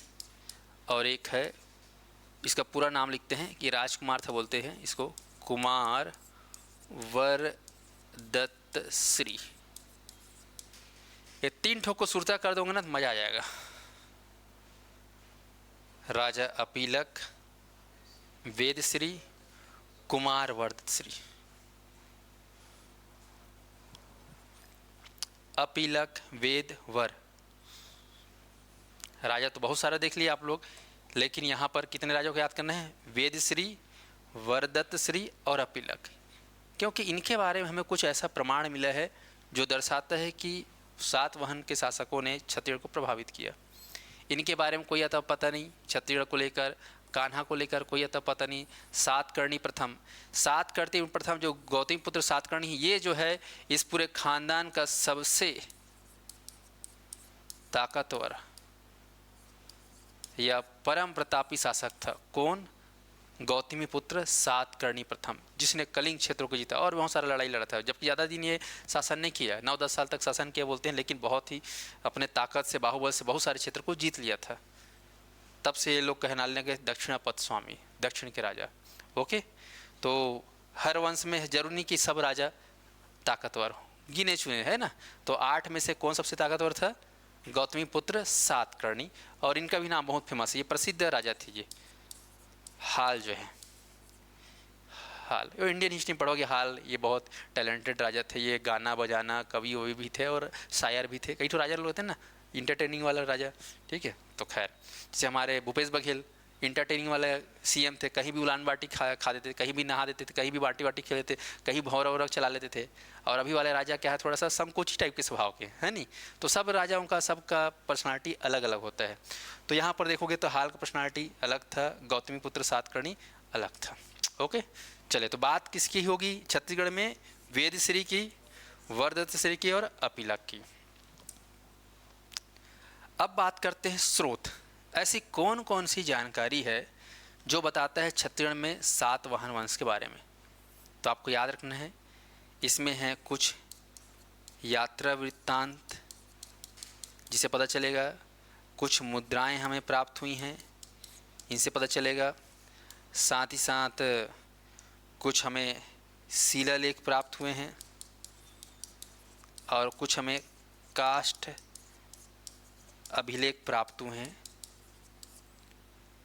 [SPEAKER 1] और एक है, इसका पूरा नाम लिखते हैं कि राजकुमार था बोलते हैं इसको, कुमार वरदतश्री। ये तीन ठोक को सुरता कर दोगे ना तो मजा आ जाएगा। राजा अपीलक, वेदश्री, कुमार वरदतश्री। अपीलक, वेद, वर, राजा तो बहुत सारा देख लिया आप लोग, लेकिन यहाँ पर कितने राजाओं को याद करना है? वेदश्री, वरदतश्री और अपीलक। क्योंकि इनके बारे में हमें कुछ ऐसा प्रमाण मिला है जो दर्शाता है कि सातवाहन के शासकों ने छत्तीसगढ़ को प्रभावित किया। इनके बारे में कोई अता पता नहीं, छत्तीसगढ़ को लेकर, कान्हा को लेकर कोई अता पता नहीं। सातकर्णी प्रथम, सातकर्णी प्रथम जो गौतमी पुत्र सातकर्णी, ये जो है इस पूरे खानदान का सबसे ताकतवर या परम प्रतापी शासक था। कौन? गौतमी पुत्र सातकर्णी प्रथम, जिसने कलिंग क्षेत्रों को जीता और बहुत सारा लड़ाई लड़ा था। जबकि ज़्यादा दिन ये शासन नहीं किया, 9-10 साल तक शासन किया बोलते हैं, लेकिन बहुत ही अपने ताकत से, बाहुबल से बहुत सारे क्षेत्र को जीत लिया था। तब से ये लोग कहनाने लगे दक्षिणापथ स्वामी, दक्षिण के राजा। ओके, तो हर वंश में जरूरी नहीं कि सब राजा ताकतवर हो, गिने चुने है ना। तो 8 में से कौन सबसे ताकतवर था? गौतमी पुत्र सातकर्णी, और इनका भी नाम बहुत फेमस है, ये प्रसिद्ध राजा थे। ये हाल जो है, हाल इंडियन हिस्ट्री में पढ़ोगे, हाल ये बहुत टैलेंटेड राजा थे। ये गाना बजाना कवि ववि भी थे और शायर भी थे। कई तो राजा लोग थे ना इंटरटेनिंग वाला राजा, ठीक है। तो खैर, जैसे हमारे भूपेश बघेल इंटरटेनिंग वाले सीएम थे, कहीं भी उलान बाटी खा देते थे, कहीं भी नहा देते थे, कहीं भी बाटी वाटी खेलते थे, कहीं भौरा वौरा चला लेते थे। और अभी वाले राजा क्या है, थोड़ा सा संकोची टाइप के स्वभाव के, है नहीं। तो सब राजाओं का, सबका पर्सनालिटी अलग अलग होता है। तो यहाँ पर देखोगे तो हाल का पर्सनालिटी अलग था, गौतमी पुत्र सातकर्णी अलग था। ओके, चले तो बात किसकी होगी छत्तीसगढ़ में? वेदश्री की, वरदतश्री की और अपीलक की। अब बात करते हैं स्रोत। ऐसी कौन कौन सी जानकारी है जो बताता है छत्तीसगढ़ में सातवाहन वंश के बारे में? तो आपको याद रखना है, इसमें है कुछ यात्रा वृत्तांत जिसे पता चलेगा, कुछ मुद्राएं हमें प्राप्त हुई हैं इनसे पता चलेगा, साथ ही साथ कुछ हमें शिलालेख प्राप्त हुए हैं और कुछ हमें काष्ठ अभिलेख प्राप्त हुए हैं।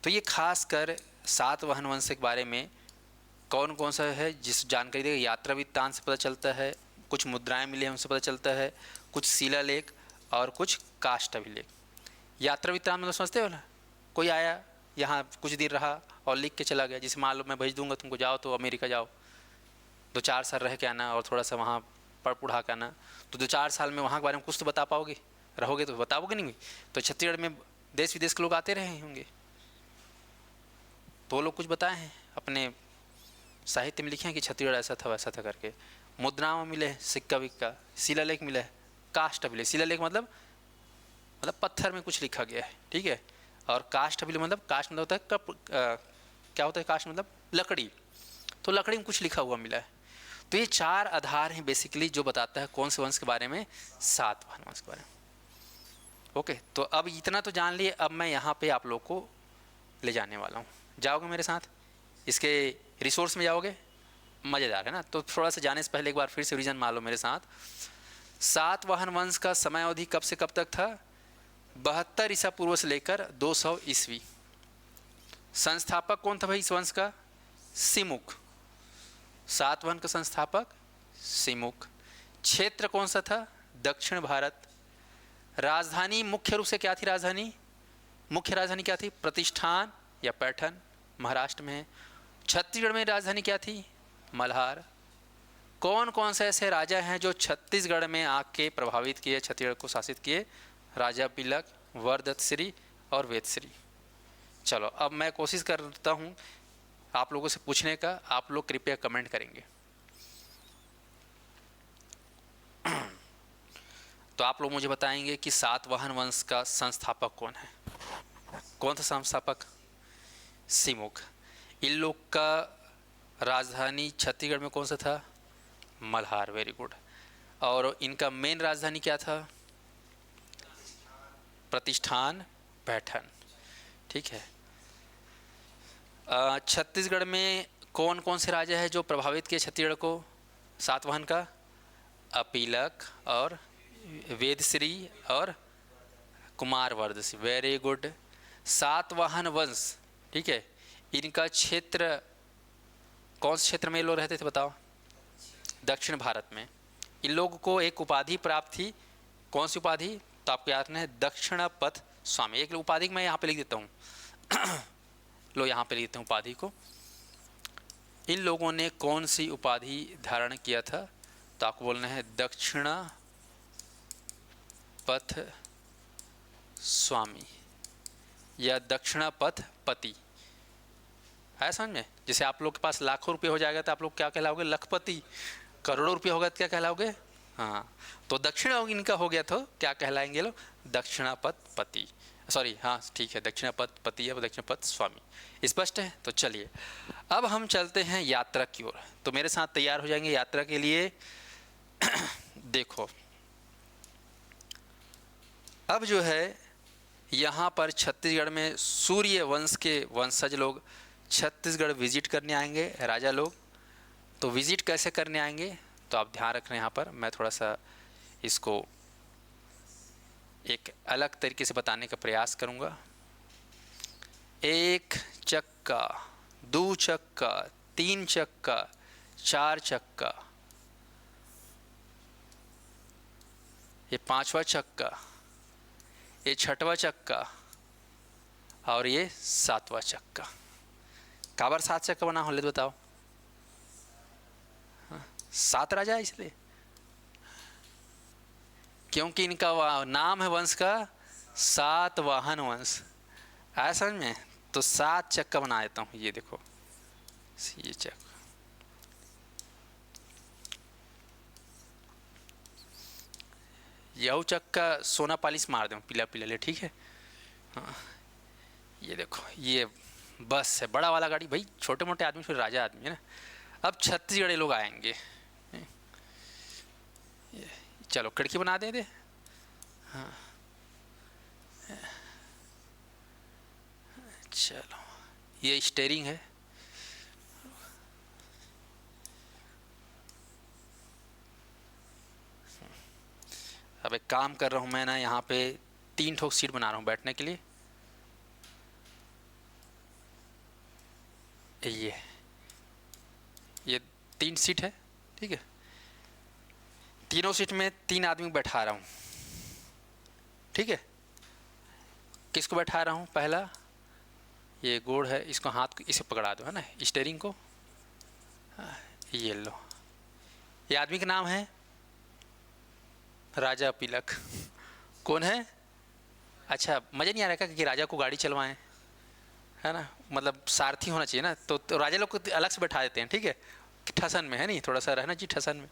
[SPEAKER 1] तो ये खास कर सातवाहन वंश के बारे में कौन कौन सा है जिस जानकारी देगा? यात्रा वृत्तांत से पता चलता है, कुछ मुद्राएं मिली हैं उनसे पता चलता है, कुछ शिलालेख और कुछ काष्ठ अभिलेख। यात्रा वृत्तांत मतलब समझते हो ना, कोई आया यहाँ कुछ दिन रहा और लिख के चला गया। जिसे मान लो मैं भेज दूंगा तुमको, जाओ तो अमेरिका जाओ, 2-4 साल रह के आना और थोड़ा सा वहाँ पढ़ पुढ़ा के आना। तो 2-4 साल में वहाँ के बारे में कुछ तो बता पाओगे, रहोगे तो बताओगे नहीं। तो छत्तीसगढ़ में देश विदेश के लोग आते रहे होंगे, तो वो लोग कुछ बताए हैं, अपने साहित्य में लिखे हैं कि छत्तीसगढ़ ऐसा था वैसा था करके। मुद्राओं मिले हैं, सिक्का विक्का, शिलालेख मिला है, काष्ठ अभिलेख। शिलालेख मतलब पत्थर में कुछ लिखा गया है, ठीक है। और काष्ठ अभिलेख मतलब, काष्ठ मतलब होता है क्या होता है काष्ठ मतलब? लकड़ी। तो लकड़ी में कुछ लिखा हुआ मिला है। तो ये 4 आधार हैं बेसिकली जो बताता है कौन से वंश के बारे में? सातवाहन वंश के बारे में। ओके, तो अब इतना तो जान लिए। अब मैं यहाँ पे आप लोग को ले जाने वाला हूँ, जाओगे मेरे साथ? इसके रिसोर्स में जाओगे? मज़ेदार है ना। तो थोड़ा सा जाने से पहले एक बार फिर से रीजन मान लो मेरे साथ। सातवाहन वंश का समय अवधि कब से कब तक था? 72 ईसा पूर्व से लेकर 200 ईस्वी। संस्थापक कौन था भाई इस वंश का? सिमुक। सातवाहन का संस्थापक सिमुक। क्षेत्र कौन सा था? दक्षिण भारत। राजधानी मुख्य रूप से क्या थी? राजधानी, मुख्य राजधानी क्या थी? प्रतिष्ठान या पैठन, महाराष्ट्र में है। छत्तीसगढ़ में राजधानी क्या थी? मल्हार। कौन कौन से ऐसे राजा हैं जो छत्तीसगढ़ में आके प्रभावित किए, छत्तीसगढ़ को शासित किए? राजा पिलक, वरदत्तश्री और वेदश्री। चलो अब मैं कोशिश करता हूँ आप लोगों से पूछने का, आप लोग कृपया कमेंट करेंगे। तो आप लोग मुझे बताएंगे कि सातवाहन वंश का संस्थापक कौन है? कौन था संस्थापक? सिमुक। इन लोग का राजधानी छत्तीसगढ़ में कौन सा था? मल्हार। Very good. और इनका मेन राजधानी क्या था? प्रतिष्ठान, पैठन। ठीक है। छत्तीसगढ़ में कौन कौन से राजा है जो प्रभावित किए छत्तीसगढ़ को? सातवाहन का अपीलक और वेदश्री और कुमारवर्ध। Very good. सातवाहन वंश, ठीक है, इनका क्षेत्र कौन से क्षेत्र में लोग रहते थे बताओ? दक्षिण भारत में। इन लोगों को एक उपाधि प्राप्त थी। कौन सी उपाधि? तो आपको याद है दक्षिण पथ स्वामी। एक उपाधि मैं यहाँ पे लिख देता हूँ लो यहाँ पे लिख देता हूँ उपाधि को। इन लोगों ने कौन सी उपाधि धारण किया था? तो आपको बोलना है दक्षिण पथ स्वामी या दक्षिण पथ पति। है समझ में? जैसे आप लोग के पास लाखों रुपये हो जाएगा तो आप लोग क्या कहलाओगे? लखपति। करोड़ों रुपये होगा तो क्या कहलाओगे? हाँ, तो दक्षिण इनका हो गया तो क्या कहलाएंगे लोग? दक्षिणापथ पति। सॉरी, हाँ ठीक है, दक्षिणापथ पति या दक्षिणापथ स्वामी। स्पष्ट है? तो चलिए अब हम चलते हैं यात्रा की ओर। तो मेरे साथ तैयार हो जाएंगे यात्रा के लिए। देखो अब जो है यहाँ पर छत्तीसगढ़ में सूर्य वंश के वंशज लोग छत्तीसगढ़ विजिट करने आएंगे, राजा लोग। तो विजिट कैसे करने आएंगे? तो आप ध्यान रख रहे हैं यहाँ पर मैं थोड़ा सा इसको एक अलग तरीके से बताने का प्रयास करूँगा। एक चक्का, दो चक्का, तीन चक्का, चार चक्का, ये पांचवा चक्का, ये छठवा चक्का और ये सातवां चक्का। काबर 7 चक्का बना हो ले बताओ? 7 राजा इसलिए क्योंकि इनका नाम है वंश का सातवाहन वंश। आया समझ में? तो 7 चक्का बना देता हूँ। ये देखो ये चक्का, यह चक्का सोना पालिश मार दूँ पीला पीला ले, ठीक है? हाँ ये देखो ये बस है, बड़ा वाला गाड़ी भाई। छोटे मोटे आदमी फिर राजा आदमी है ना। अब छत्तीसगढ़ लोग आएंगे। चलो खिड़की बना दे हाँ चलो ये स्टीयरिंग है। अब एक काम कर रहा हूँ मैं ना, यहाँ पे 3 ठोक सीट बना रहा हूँ बैठने के लिए। ये 3 सीट है, ठीक है? तीनों सीट में 3 आदमी बैठा रहा हूँ, ठीक है? किसको बैठा रहा हूँ? पहला ये गोड़ है, इसको हाथ इसे पकड़ा दो, है ना, स्टीयरिंग को। ये लो, ये आदमी का नाम है राजा पिलक। कौन है? अच्छा मज़ा नहीं आ रहा कि राजा को गाड़ी चलवाएं, है ना? मतलब सारथी होना चाहिए ना। तो राजा लोग को अलग से बैठा देते हैं, ठीक है? ठसन में, है नहीं? थोड़ा सा रहना चाहिए ठसन में,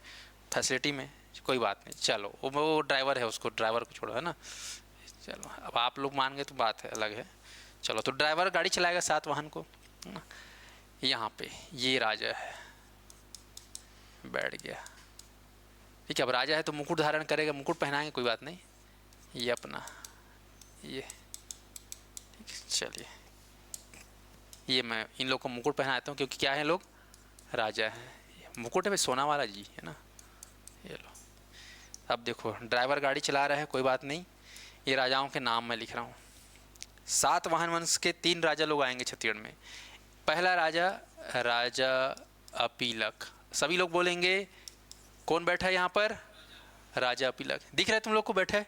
[SPEAKER 1] फैसिलिटी में। कोई बात नहीं, चलो वो ड्राइवर है, उसको ड्राइवर को छोड़ो, है ना? चलो अब आप लोग मान गए तो बात है अलग है। चलो तो ड्राइवर गाड़ी चलाएगा सातवाहन को, है ना? यहाँ पे ये राजा है, बैठ गया, ठीक है? अब राजा है तो मुकुट धारण करेगा, मुकुट पहनाएंगे, कोई बात नहीं। ये अपना ये ठीक है। चलिए ये मैं इन लोग को मुकुट पहना देता हूँ क्योंकि क्या है, लोग राजा हैं। मुकुट है भाई सोना वाला जी, है ना? ये लो। अब देखो ड्राइवर गाड़ी चला रहा है, कोई बात नहीं। ये राजाओं के नाम मैं लिख रहा हूँ। सातवाहन वंश के 3 राजा लोग आएंगे छत्तीसगढ़ में। पहला राजा, राजा अपीलक। सभी लोग बोलेंगे कौन बैठा है यहाँ पर? राजा अपीलक। दिख रहा है तुम लोग को बैठा है?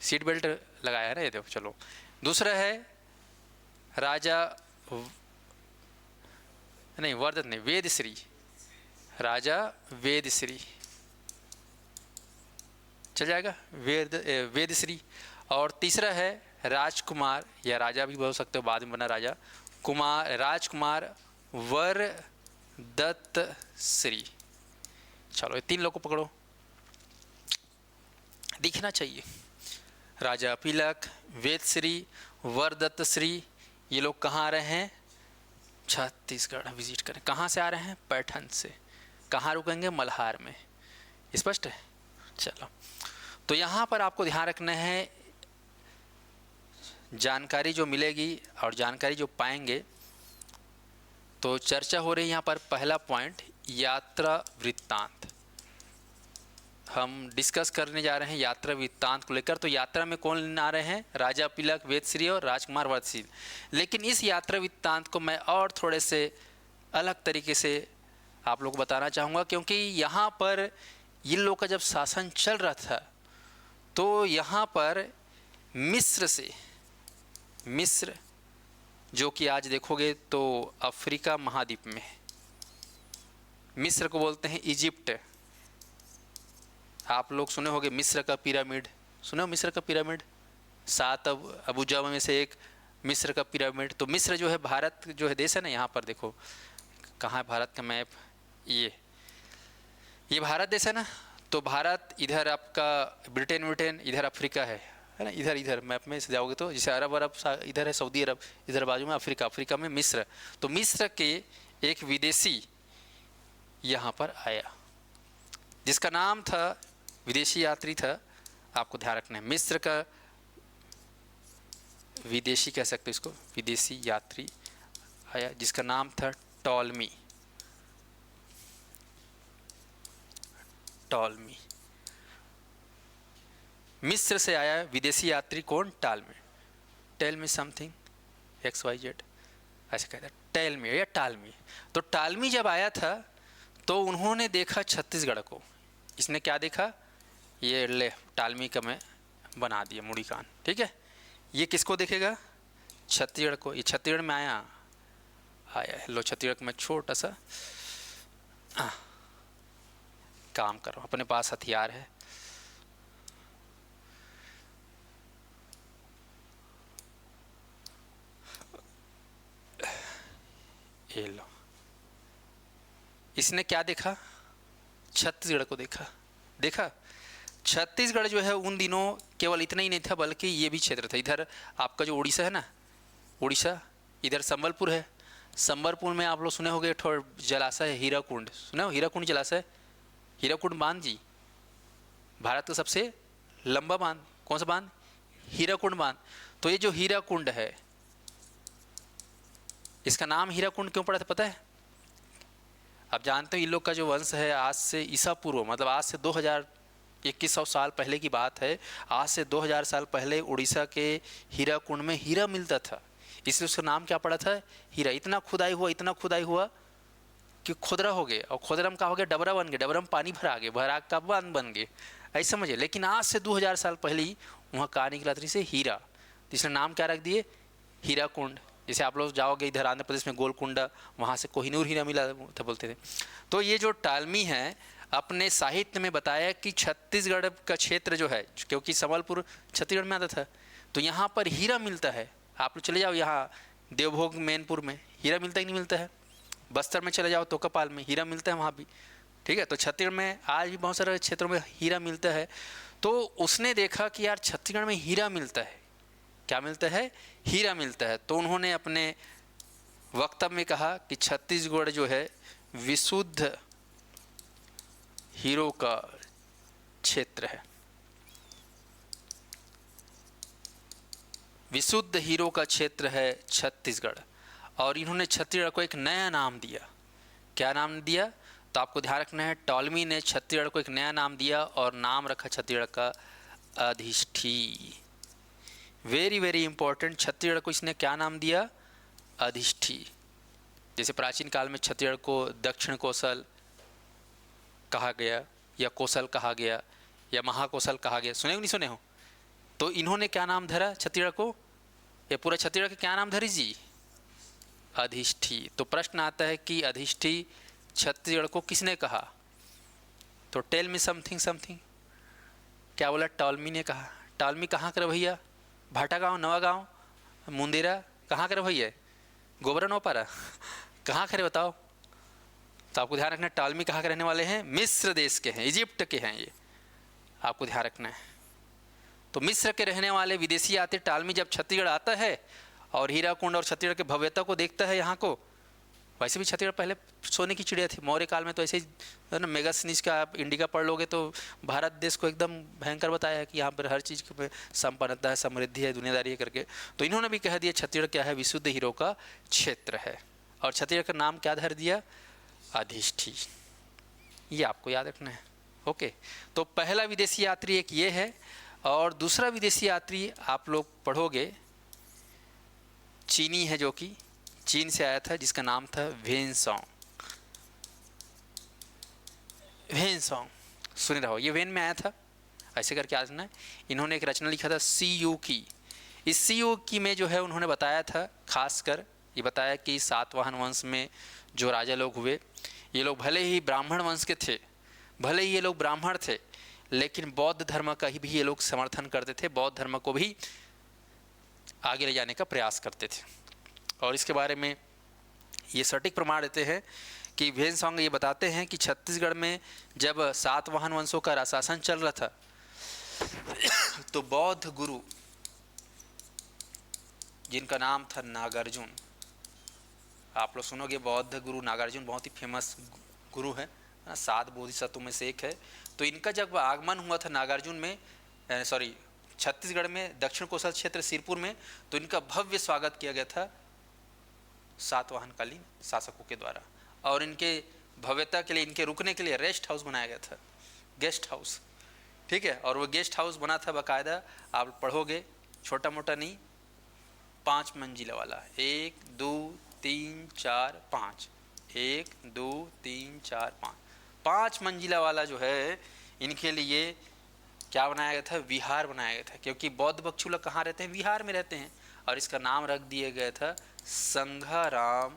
[SPEAKER 1] सीट बेल्ट लगाया है ना, ये देखो। चलो, दूसरा है राजा नहीं, वर्धत नहीं, वेदश्री। राजा वेदश्री चल जाएगा, वेदश्री। और तीसरा है राजकुमार, या राजा भी बोल सकते हो, बाद में बना राजा कुमार, राजकुमार वरदत्त श्री। चलो, ये 3 लोग को पकड़ो, दिखना चाहिए। राजा अपीलक, वेदश्री, वरदत्त श्री, ये लोग कहाँ आ रहे हैं? छत्तीसगढ़ विजिट करें। कहाँ से आ रहे हैं? पैठन से। कहाँ रुकेंगे? मल्हार में। स्पष्ट है? चलो, तो यहाँ पर आपको ध्यान रखना है, जानकारी जो मिलेगी और जानकारी जो पाएंगे, तो चर्चा हो रही है यहाँ पर। पहला पॉइंट, यात्रा वृत्तांत। हम डिस्कस करने जा रहे हैं यात्रा वृत्तांत को लेकर। तो यात्रा में कौन आ रहे हैं? राजा अपीलक, वेदश्री और राजकुमार वरदश्री। लेकिन इस यात्रा वृत्तांत को मैं और थोड़े से अलग तरीके से आप लोग को बताना चाहूँगा, क्योंकि यहाँ पर इन लोग का जब शासन चल रहा था, तो यहाँ पर मिस्र से, मिस्र जो कि आज देखोगे तो अफ्रीका महाद्वीप में है, मिस्र को बोलते हैं इजिप्ट। आप लोग सुने होंगे मिस्र का पिरामिड, सुने हो मिस्र का पिरामिड? 7 अबूजा में से एक मिस्र का पिरामिड। तो मिस्र जो है, भारत जो है देश है ना, यहाँ पर देखो कहाँ है भारत का मैप, ये भारत देश है ना। तो भारत इधर आपका ब्रिटेन, इधर अफ्रीका है ना, इधर मैप में से जाओगे तो जैसे अरब इधर है, सऊदी अरब इधर बाजू में, अफ्रीका में मिस्र। तो मिस्र के एक विदेशी यहाँ पर आया, जिसका नाम था, विदेशी यात्री था, आपको ध्यान रखना है, मिस्र का विदेशी कह सकते हो इसको, विदेशी यात्री आया जिसका नाम था टॉलमी। मिस्र से आया विदेशी यात्री कौन? टालमी। टेल मी समथिंग, XYZ ऐसे कहता है, टेल मी या टालमी। तो टालमी जब आया था तो उन्होंने देखा छत्तीसगढ़ को। इसने क्या देखा? ये ले टालमी का मैं बना दिया मुड़ी कान, ठीक है। ये किसको देखेगा? छत्तीसगढ़ को। ये छत्तीसगढ़ में आया है। लो, छत्तीसगढ़ में छोटा सा काम करो, अपने पास हथियार है। ये लो, इसने क्या देखा? छत्तीसगढ़ को देखा। छत्तीसगढ़ जो है उन दिनों केवल इतना ही नहीं था, बल्कि ये भी क्षेत्र था। इधर आपका जो उड़ीसा है ना, उड़ीसा, इधर संबलपुर है। संबलपुर में आप लोग सुने होंगे जलाशय है हीराकुंड, सुने हो? हीराकुंड जलाशय, हीराकुंड बांध जी, भारत का सबसे लंबा बांध। कौन सा बांध? हीराकुंड बांध। तो ये जो हीराकुंड है, इसका नाम हीराकुंड क्यों पड़ा था पता है? आप जानते हो इन लोग का जो वंश है, आज से ईसा पूर्व, मतलब आज से 2100 साल पहले की बात है। आज से 2000 साल पहले उड़ीसा के हीराकुंड में हीरा मिलता था, इसलिए उसका नाम क्या पड़ा था? हीरा। इतना खुदाई हुआ कि खुदरा हो गए, और खुदरा में क्या हो गया? डबरा बन गया, डबरा में पानी भरा गया, भरा का बांध बन गए, ऐसे समझिए। लेकिन आज से 2000 साल पहले ही वहाँ कहाँ निकला था से हीरा, जिसने नाम क्या रख दिए? हीराकुंड। जैसे आप लोग जाओगे इधर आंध्र प्रदेश में गोलकुंडा, वहाँ से कोहिनूर हीरा मिला था बोलते थे। तो ये जो टालमी है, अपने साहित्य में बताया कि छत्तीसगढ़ का क्षेत्र जो है, क्योंकि संबलपुर छत्तीसगढ़ में आता था, तो यहाँ पर हीरा मिलता है। आप लोग चले जाओ यहाँ देवभोग मैनपुर में, हीरा मिलता ही नहीं मिलता है। बस्तर में चले जाओ तोकापाल में, हीरा मिलता है वहाँ भी, ठीक है। तो छत्तीसगढ़ में आज भी बहुत सारे क्षेत्रों में हीरा मिलता है। तो उसने देखा कि यार छत्तीसगढ़ में हीरा मिलता है। क्या मिलता है? हीरा मिलता है। तो उन्होंने अपने वक्तव्य में कहा कि छत्तीसगढ़ जो है विशुद्ध हीरो का क्षेत्र है, विशुद्ध हीरो का क्षेत्र है छत्तीसगढ़। और इन्होंने छत्तीसगढ़ को एक नया नाम दिया। क्या नाम दिया? तो आपको ध्यान रखना है, टॉलमी ने छत्तीसगढ़ को एक नया नाम दिया और नाम रखा छत्तीसगढ़ का अधिष्ठी। Very very important. छत्तीसगढ़ को इसने क्या नाम दिया? अधिष्ठी। जैसे प्राचीन काल में छत्तीसगढ़ को दक्षिण कोसल कहा गया, या कोसल कहा गया, या महाकोसल कहा गया, सुने हो नहीं सुने हो? तो इन्होंने क्या नाम धरा छत्तीसगढ़ को? या पूरा छत्तीसगढ़ का क्या नाम धरी जी? अधिष्ठी। तो प्रश्न आता है कि अधिष्ठी छत्तीसगढ़ को किसने कहा? तो टेल मी समथिंग समथिंग। क्या बोला? टॉलमी ने कहा। टॉलमी कहाँ कर भैया? भाटा गाँव, नवा गाँव, मुंदेरा, कहाँ कर भैया? गोबरा नौपारा, कहाँ करे बताओ? तो आपको ध्यान रखना है टॉलमी कहाँ के रहने वाले हैं? मिस्र देश के हैं, इजिप्ट के हैं, ये आपको ध्यान रखना है। तो मिस्र के रहने वाले विदेशी आते टॉलमी जब छत्तीसगढ़ आता है और हीराकुंड और छत्तीसगढ़ की भव्यता को देखता है यहाँ को। वैसे भी छत्तीसगढ़ पहले सोने की चिड़िया थी, मौर्य काल में तो ऐसे ही है ना। मेगासनीज का आप इंडिका पढ़ लोगे तो भारत देश को एकदम भयंकर बताया है कि यहाँ पर हर चीज़ में संपन्नता है, समृद्धि है, दुनियादारी है करके। तो इन्होंने भी कह दिया छत्तीसगढ़ क्या है? विशुद्ध हीरो का क्षेत्र है। और छत्तीसगढ़ का नाम क्या धर दिया? अधिष्ठी। ये आपको याद रखना है। ओके, तो पहला विदेशी यात्री एक ये है, और दूसरा विदेशी यात्री आप लोग पढ़ोगे चीनी है, जो कि चीन से आया था, जिसका नाम था वेनसोंग। वेनसोंग सुने रहो, ये वेन में आया था, ऐसे करके याद रखना है। इन्होंने एक रचना लिखा था सी यू की। इस सी यू की में जो है उन्होंने बताया था, खासकर ये बताया कि सातवाहन वंश में जो राजा लोग हुए, ये लोग भले ही ब्राह्मण वंश के थे, भले ही ये लोग ब्राह्मण थे, लेकिन बौद्ध धर्म का ही भी ये लोग समर्थन करते थे, बौद्ध धर्म को भी आगे ले जाने का प्रयास करते थे। और इसके बारे में ये सटीक प्रमाण देते हैं कि वेनसोंग ये बताते हैं कि छत्तीसगढ़ में जब सातवाहन वंशों का राजशासन चल रहा था तो बौद्ध गुरु जिनका नाम था नागार्जुन, आप लोग सुनोगे बौद्ध गुरु नागार्जुन बहुत ही फेमस गुरु है, 7 बोधिसत्व में से एक है। तो इनका जब आगमन हुआ था नागार्जुन में, छत्तीसगढ़ में दक्षिण कोसल क्षेत्र सिरपुर में, तो इनका भव्य स्वागत किया गया था सातवाहनकालीन शासकों के द्वारा। और इनके भव्यता के लिए, इनके रुकने के लिए रेस्ट हाउस बनाया गया था, गेस्ट हाउस, ठीक है। और वो गेस्ट हाउस बना था बाकायदा, आप पढ़ोगे, छोटा मोटा नहीं, 5 मंजिला वाला, 1 2 3 4 5, 1 2 3 4 5, 5 मंजिला वाला जो है इनके लिए क्या बनाया गया था? विहार बनाया गया था, क्योंकि बौद्ध भिक्षु लोग कहाँ रहते हैं? विहार में रहते हैं। और इसका नाम रख दिया गया था संघाराम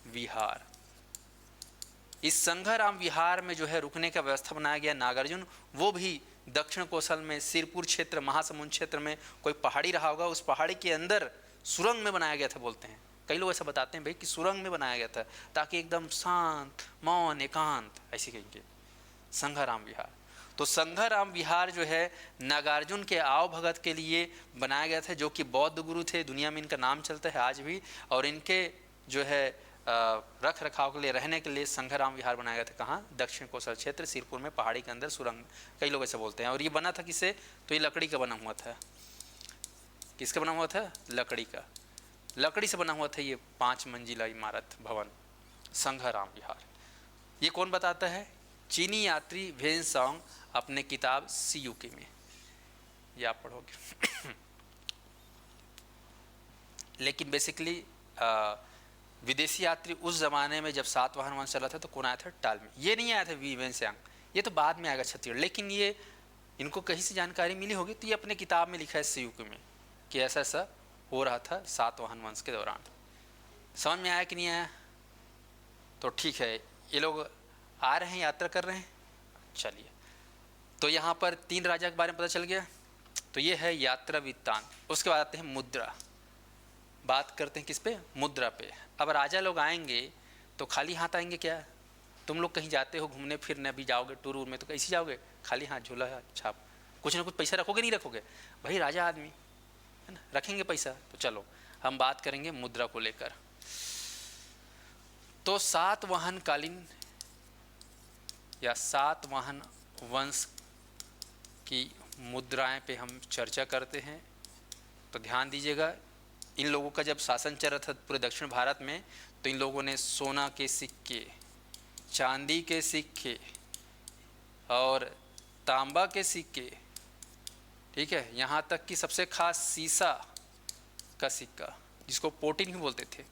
[SPEAKER 1] विहार। इस संघाराम विहार में जो है रुकने का व्यवस्था बनाया गया। नागार्जुन वो भी दक्षिण कोसल में सिरपुर क्षेत्र, महासमुंद क्षेत्र में कोई पहाड़ी रहा होगा, उस पहाड़ी के अंदर सुरंग में बनाया गया था, बोलते हैं कई लोग ऐसा बताते हैं भाई कि सुरंग में बनाया गया था ताकि एकदम शांत, मौन, एकांत, ऐसे कहेंगे संघाराम विहार। तो संघाराम विहार जो है नागार्जुन के आव भगत के लिए बनाया गया था, जो कि बौद्ध गुरु थे, दुनिया में इनका नाम चलता है आज भी। और इनके जो है रख रखाव के लिए, रहने के लिए संघाराम विहार बनाया गया था। कहाँ? दक्षिण कोसल क्षेत्र सिरपुर में, पहाड़ी के अंदर सुरंग, कई लोग ऐसे बोलते हैं। और ये बना था किससे? तो ये लकड़ी का बना हुआ था। किसका बना हुआ था? लकड़ी का, लकड़ी से बना हुआ था ये 5 मंजिला इमारत भवन, संघाराम विहार। ये कौन बताता है? चीनी यात्री वेनसोंग अपने किताब सी यू की में, ये आप पढ़ोगे। लेकिन बेसिकली विदेशी यात्री उस ज़माने में जब सातवाहन वंश चला था तो कौन आया था? टॉलमी। ये नहीं आया था वेनसोंग, ये तो बाद में आएगा छत्तीसगढ़। लेकिन ये इनको कहीं से जानकारी मिली होगी, तो ये अपने किताब में लिखा है सी यू की में कि ऐसा ऐसा हो रहा था सातवाहन वंश के दौरान। समझ में आया कि नहीं आया? तो ठीक है, ये लोग आ रहे हैं, यात्रा कर रहे हैं, चलिए। तो यहाँ पर 3 राजा के बारे में पता चल गया। तो ये है यात्रा वृत्तांत। उसके बाद आते हैं मुद्रा। बात करते हैं किस पे? मुद्रा पे। अब राजा लोग आएंगे तो खाली हाथ आएंगे क्या? तुम लोग कहीं जाते हो घूमने फिरने, भी जाओगे टूर वूर में, तो कैसे जाओगे? खाली हाथ, झोला छाप, कुछ ना कुछ पैसा रखोगे, नहीं रखोगे? भाई राजा आदमी है ना, रखेंगे पैसा। तो चलो हम बात करेंगे मुद्रा को लेकर। तो सातवाहनकालीन या सातवाहन वंश की मुद्राएं पे हम चर्चा करते हैं। तो ध्यान दीजिएगा, इन लोगों का जब शासन चल रहा था पूरे दक्षिण भारत में, तो इन लोगों ने सोना के सिक्के, चांदी के सिक्के और तांबा के सिक्के ठीक है, यहाँ तक कि सबसे खास सीसा का सिक्का जिसको पोटीन भी बोलते थे।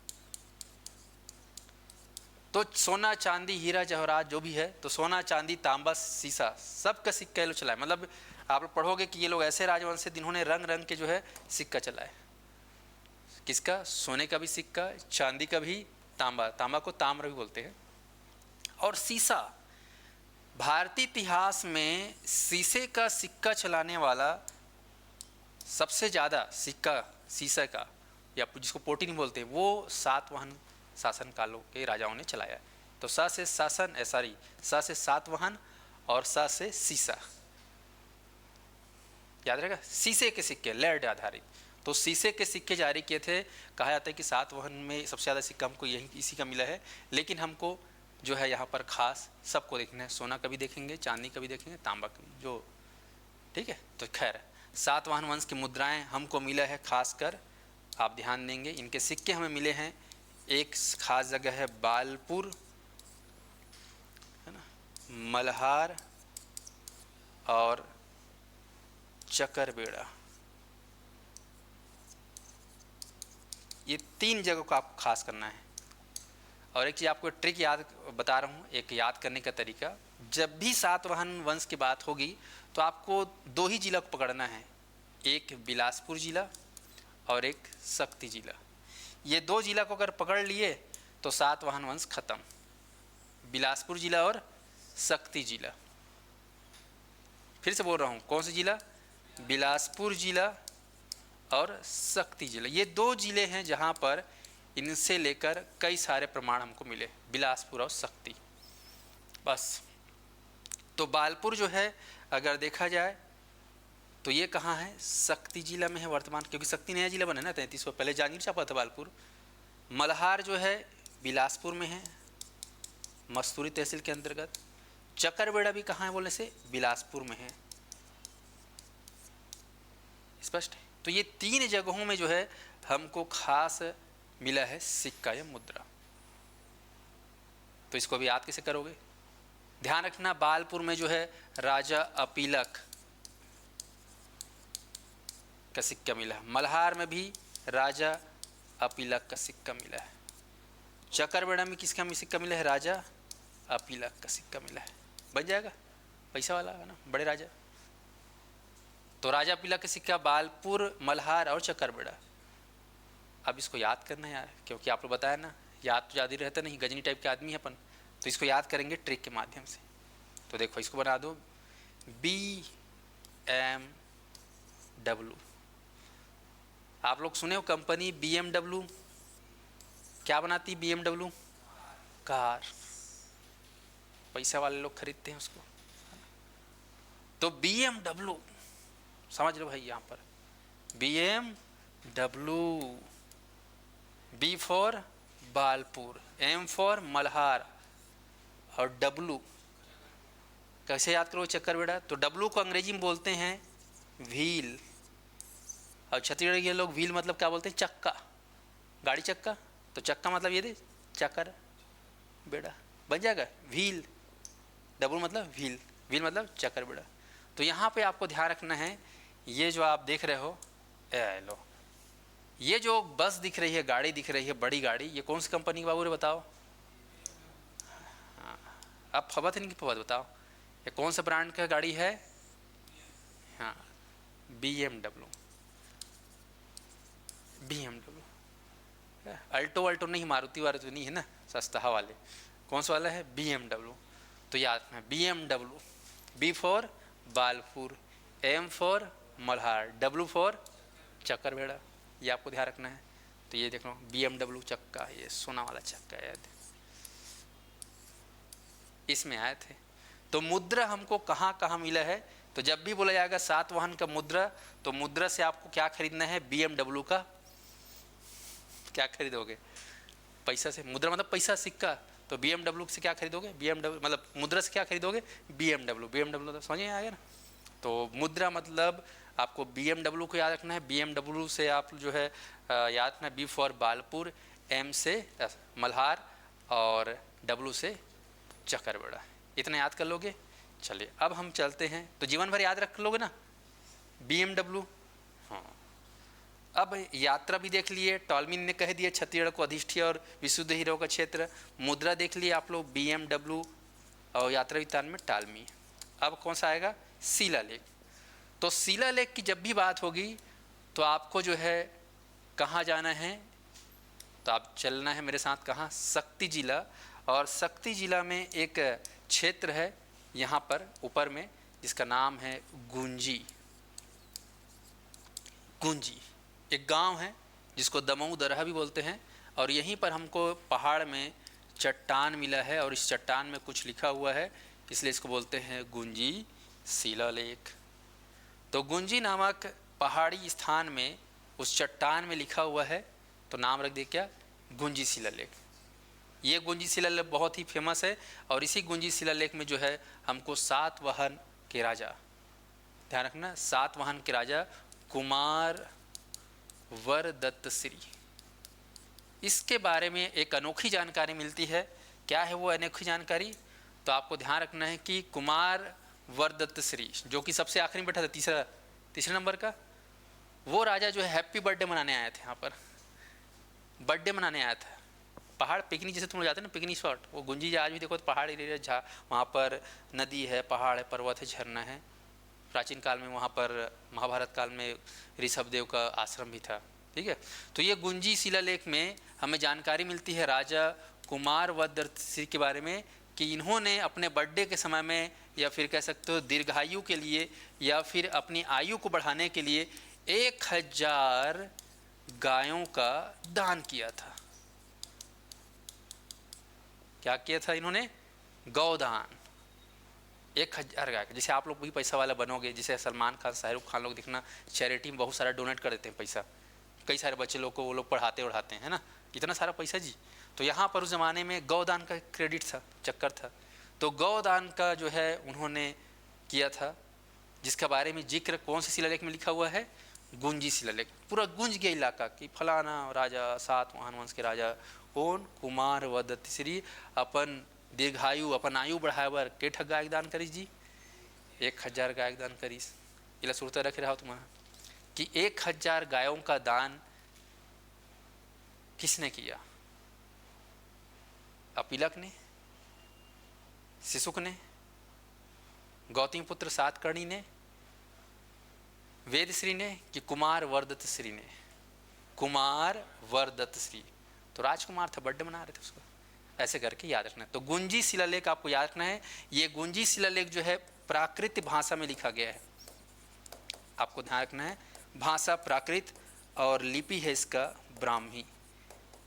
[SPEAKER 1] तो सोना चांदी हीरा जवाहरात जो भी है, तो सोना चांदी तांबा सीसा सब का सिक्का ये लोग चलाए। मतलब आप लोग पढ़ोगे कि ये लोग ऐसे राजवंश थे जिन्होंने रंग रंग के जो है सिक्का चलाए। किसका? सोने का भी सिक्का, चांदी का भी, तांबा, तांबा को ताम्र भी बोलते हैं, और सीसा। भारतीय इतिहास में सीसे का सिक्का चलाने वाला सबसे ज़्यादा सिक्का सीसा का, या जिसको पोटीन बोलते हैं, वो सातवाहन शासन कालों के राजाओं ने चलाया। तो सा से शासन, सॉरी, सा से सातवाहन और सा से सीसा, याद रहेगा। सीसे के सिक्के लेड आधारित, तो सीसे के सिक्के जारी किए थे। कहा जाता है कि सातवाहन में सबसे ज़्यादा सिक्का हमको यही इसी का मिला है। लेकिन हमको जो है यहाँ पर खास सबको देखना है, सोना का भी देखेंगे, चांदी का भी देखेंगे, तांबा का भी, जो ठीक है। तो खैर सातवाहन वंश की मुद्राएं हमको मिला है, खासकर आप ध्यान देंगे। इनके सिक्के हमें मिले हैं, एक खास जगह है बालपुर, है ना, मल्हार और चकरबेड़ा। ये 3 जगहों को आप खास करना है। और एक चीज़ आपको ट्रिक याद बता रहा हूँ, एक याद करने का तरीका। जब भी सातवाहन वंश की बात होगी तो आपको 2 ही जिला को पकड़ना है, एक बिलासपुर जिला और एक शक्ति जिला। ये 2 जिला को अगर पकड़ लिए तो सातवाहन वंश खत्म। बिलासपुर जिला और शक्ति जिला। फिर से बोल रहा हूँ, कौन सा जिला? बिलासपुर जिला और शक्ति जिला। ये 2 जिले हैं जहाँ पर इनसे लेकर कई सारे प्रमाण हमको मिले, बिलासपुर और शक्ति। बस। तो बालपुर जो है अगर देखा जाए तो ये कहाँ है? शक्ति जिला में है वर्तमान, क्योंकि शक्ति नया जिला बना है ना 3300, पहले जांगीर छापा था बालपुर। मल्हार जो है बिलासपुर में है, मस्तूरी तहसील के अंतर्गत। चकरबेड़ा भी कहाँ है बोलने से? बिलासपुर में है। स्पष्ट है। तो ये 3 जगहों में जो है हमको खास मिला है सिक्का या मुद्रा। तो इसको भी याद कैसे करोगे? ध्यान रखना, बालपुर में जो है राजा अपीलक का सिक्का मिला है, मल्हार में भी राजा अपीलक का सिक्का मिला है, चकरबेड़ा में किसका सिक्का मिला है? राजा अपीलक का सिक्का मिला है। बन जाएगा, पैसा वाला है ना, बड़े राजा। तो राजा अपीलक का सिक्का बालपुर, मल्हार और चकरबेड़ा। अब इसको याद करना है यार, क्योंकि आप लोग बताया ना, याद तो ज़्यादा रहता नहीं, गजनी टाइप के आदमी है अपन, तो इसको याद करेंगे ट्रिक के माध्यम से। तो देखो इसको बना दो, BMW। आप लोग सुने हो कंपनी BMW क्या बनाती? BMW car. पैसा वाले लोग खरीदते हैं उसको। तो BMW समझ लो भाई, यहाँ पर BMW, B for Balpur, M for Malhar और W कैसे याद करो? चक्करबेड़ा। तो W को अंग्रेजी में बोलते हैं व्हील, और छत्तीसगढ़ के लोग व्हील मतलब क्या बोलते हैं? चक्का, गाड़ी चक्का। तो चक्का मतलब ये दे चक्कर बेड़ा, बन जाएगा व्हील। W मतलब व्हील, व्हील मतलब चक्करबेड़ा। तो यहाँ पे आपको ध्यान रखना है, ये जो आप देख रहे हो, लो ये जो बस दिख रही है, गाड़ी दिख रही है, बड़ी गाड़ी, ये कौन सी कंपनी की बाबू रे बताओ? हाँ, अब फबत नहीं फबत बताओ, ये कौन सा ब्रांड का गाड़ी है? हाँ, BMW। अल्टो नहीं, मारुति वारुति नहीं है ना, सस्ता वाले। कौन सा वाला है? BMW। तो याद रखना, BMW, B for Balpur, M for Malhar, W for Chakkarbeda. ये आपको ध्यान रखना है। तो ये देख लो BMW चक्का, ये सोना वाला चक्का है, इसमें आए थे। तो मुद्रा हमको कहाँ कहाँ मिला है? तो जब भी बोला जाएगा सातवाहन का मुद्रा, तो मुद्रा से आपको क्या खरीदना है? BMW का। क्या खरीदोगे? पैसा से। मुद्रा मतलब पैसा, सिक्का। तो BMW से क्या खरीदोगे? BMW मतलब मुद्रा से क्या खरीदोगे? BMW। BMW तो समझ में आ गया ना। तो मुद्रा मतलब आपको BMW को याद रखना है। BMW से आप जो है याद रखना, B फॉर बालपुर, M से मल्हार और W से चक्करबेड़ा। इतना याद कर लोगे? चलिए अब हम चलते हैं। तो जीवन भर याद रख लोगे ना, BMW। हाँ, अब यात्रा भी देख लिए, टॉलमी ने कह दिया छत्तीसगढ़ को अधिष्ठीय और विशुद्ध हीरो का क्षेत्र। मुद्रा देख लिए आप लोग, BMW, और यात्रा वितान में टालमी। अब कौन सा आएगा? शिलालेख। तो शिलालेख की जब भी बात होगी तो आपको जो है कहाँ जाना है, तो आप चलना है मेरे साथ कहाँ? शक्ति जिला। और शक्ति जिला में एक क्षेत्र है यहाँ पर ऊपर में, जिसका नाम है गुंजी। गुंजी एक गांव है जिसको दमऊ दरहा भी बोलते हैं, और यहीं पर हमको पहाड़ में चट्टान मिला है, और इस चट्टान में कुछ लिखा हुआ है, इसलिए इसको बोलते हैं गुंजी शिलालेख। तो गुंजी नामक पहाड़ी स्थान में उस चट्टान में लिखा हुआ है, तो नाम रख दिया क्या? गुंजी शिलालेख। ये गुंजी शिलालेख बहुत ही फेमस है, और इसी गुंजी शिलालेख में जो है हमको सातवाहन के राजा, ध्यान रखना, सातवाहन के राजा कुमार वरदत्तश्री, इसके बारे में एक अनोखी जानकारी मिलती है। क्या है वो अनोखी जानकारी? तो आपको ध्यान रखना है कि कुमार वरदत्तश्री, जो कि सबसे आखिरी में बैठा था, तीसरे नंबर का, वो राजा जो है हैप्पी बर्थडे मनाने आया था, यहाँ पर बर्थडे मनाने आया था। पहाड़ पिकनिक जैसे तुम लोग जाते हैं ना, पिकनिक स्पॉट, वो गुंजी आज भी देखो तो पहाड़ एरिया, जहाँ वहाँ पर नदी है, पहाड़ है, पर्वत है, झरना है। प्राचीन काल में वहाँ पर महाभारत काल में ऋषभदेव का आश्रम भी था, ठीक है। तो ये गुंजी शिलालेख में हमें जानकारी मिलती है राजा कुमार वरदत्तश्री के बारे में, कि इन्होंने अपने बर्थडे के समय में, या फिर कह सकते हो दीर्घायु के लिए, या फिर अपनी आयु को बढ़ाने के लिए 1000 गायों का दान किया था। क्या किया था इन्होंने? गौदान। 1000 गाय। जैसे आप लोग भी पैसा वाला बनोगे, जैसे सलमान खान, शाहरुख खान लोग देखना चैरिटी में बहुत सारा डोनेट कर देते हैं पैसा, कई सारे बच्चे लोग को वो लोग पढ़ाते उड़ाते हैं ना, इतना सारा पैसा जी। तो यहाँ पर उस ज़माने में गौदान का क्रेडिट था, चक्कर था। तो गौदान का जो है उन्होंने किया था, जिसके बारे में जिक्र कौन से शिलालेख में लिखा हुआ है? गुंजी शिलालेख। पूरा गुंज गया इलाका कि फलाना राजा, सातवाहन वंश के राजा कौन? कुमार वरदत्तश्री अपन दीर्घायु, अपन आयु बढ़ावर के ठग गाय दान करीस जी? 1000 गाय दान करीस। इला सुरता रख रहा हो तुम्हारा कि 1000 गायों का दान किसने किया? अपिलक ने, शिशुक ने, गौतमी पुत्र सातकर्णी ने, वेदश्री ने, कि कुमार वरदत्तश्री ने? कुमार वरदत्तश्री। तो राजकुमार था, बर्थडे मना रहे थे उसको, ऐसे करके याद रखना है। तो गुंजी शिलालेख आपको याद रखना है। ये गुंजी शिलालेख जो है प्राकृत भाषा में लिखा गया है, आपको ध्यान रखना है। भाषा प्राकृत और लिपि है इसका ब्राह्मी।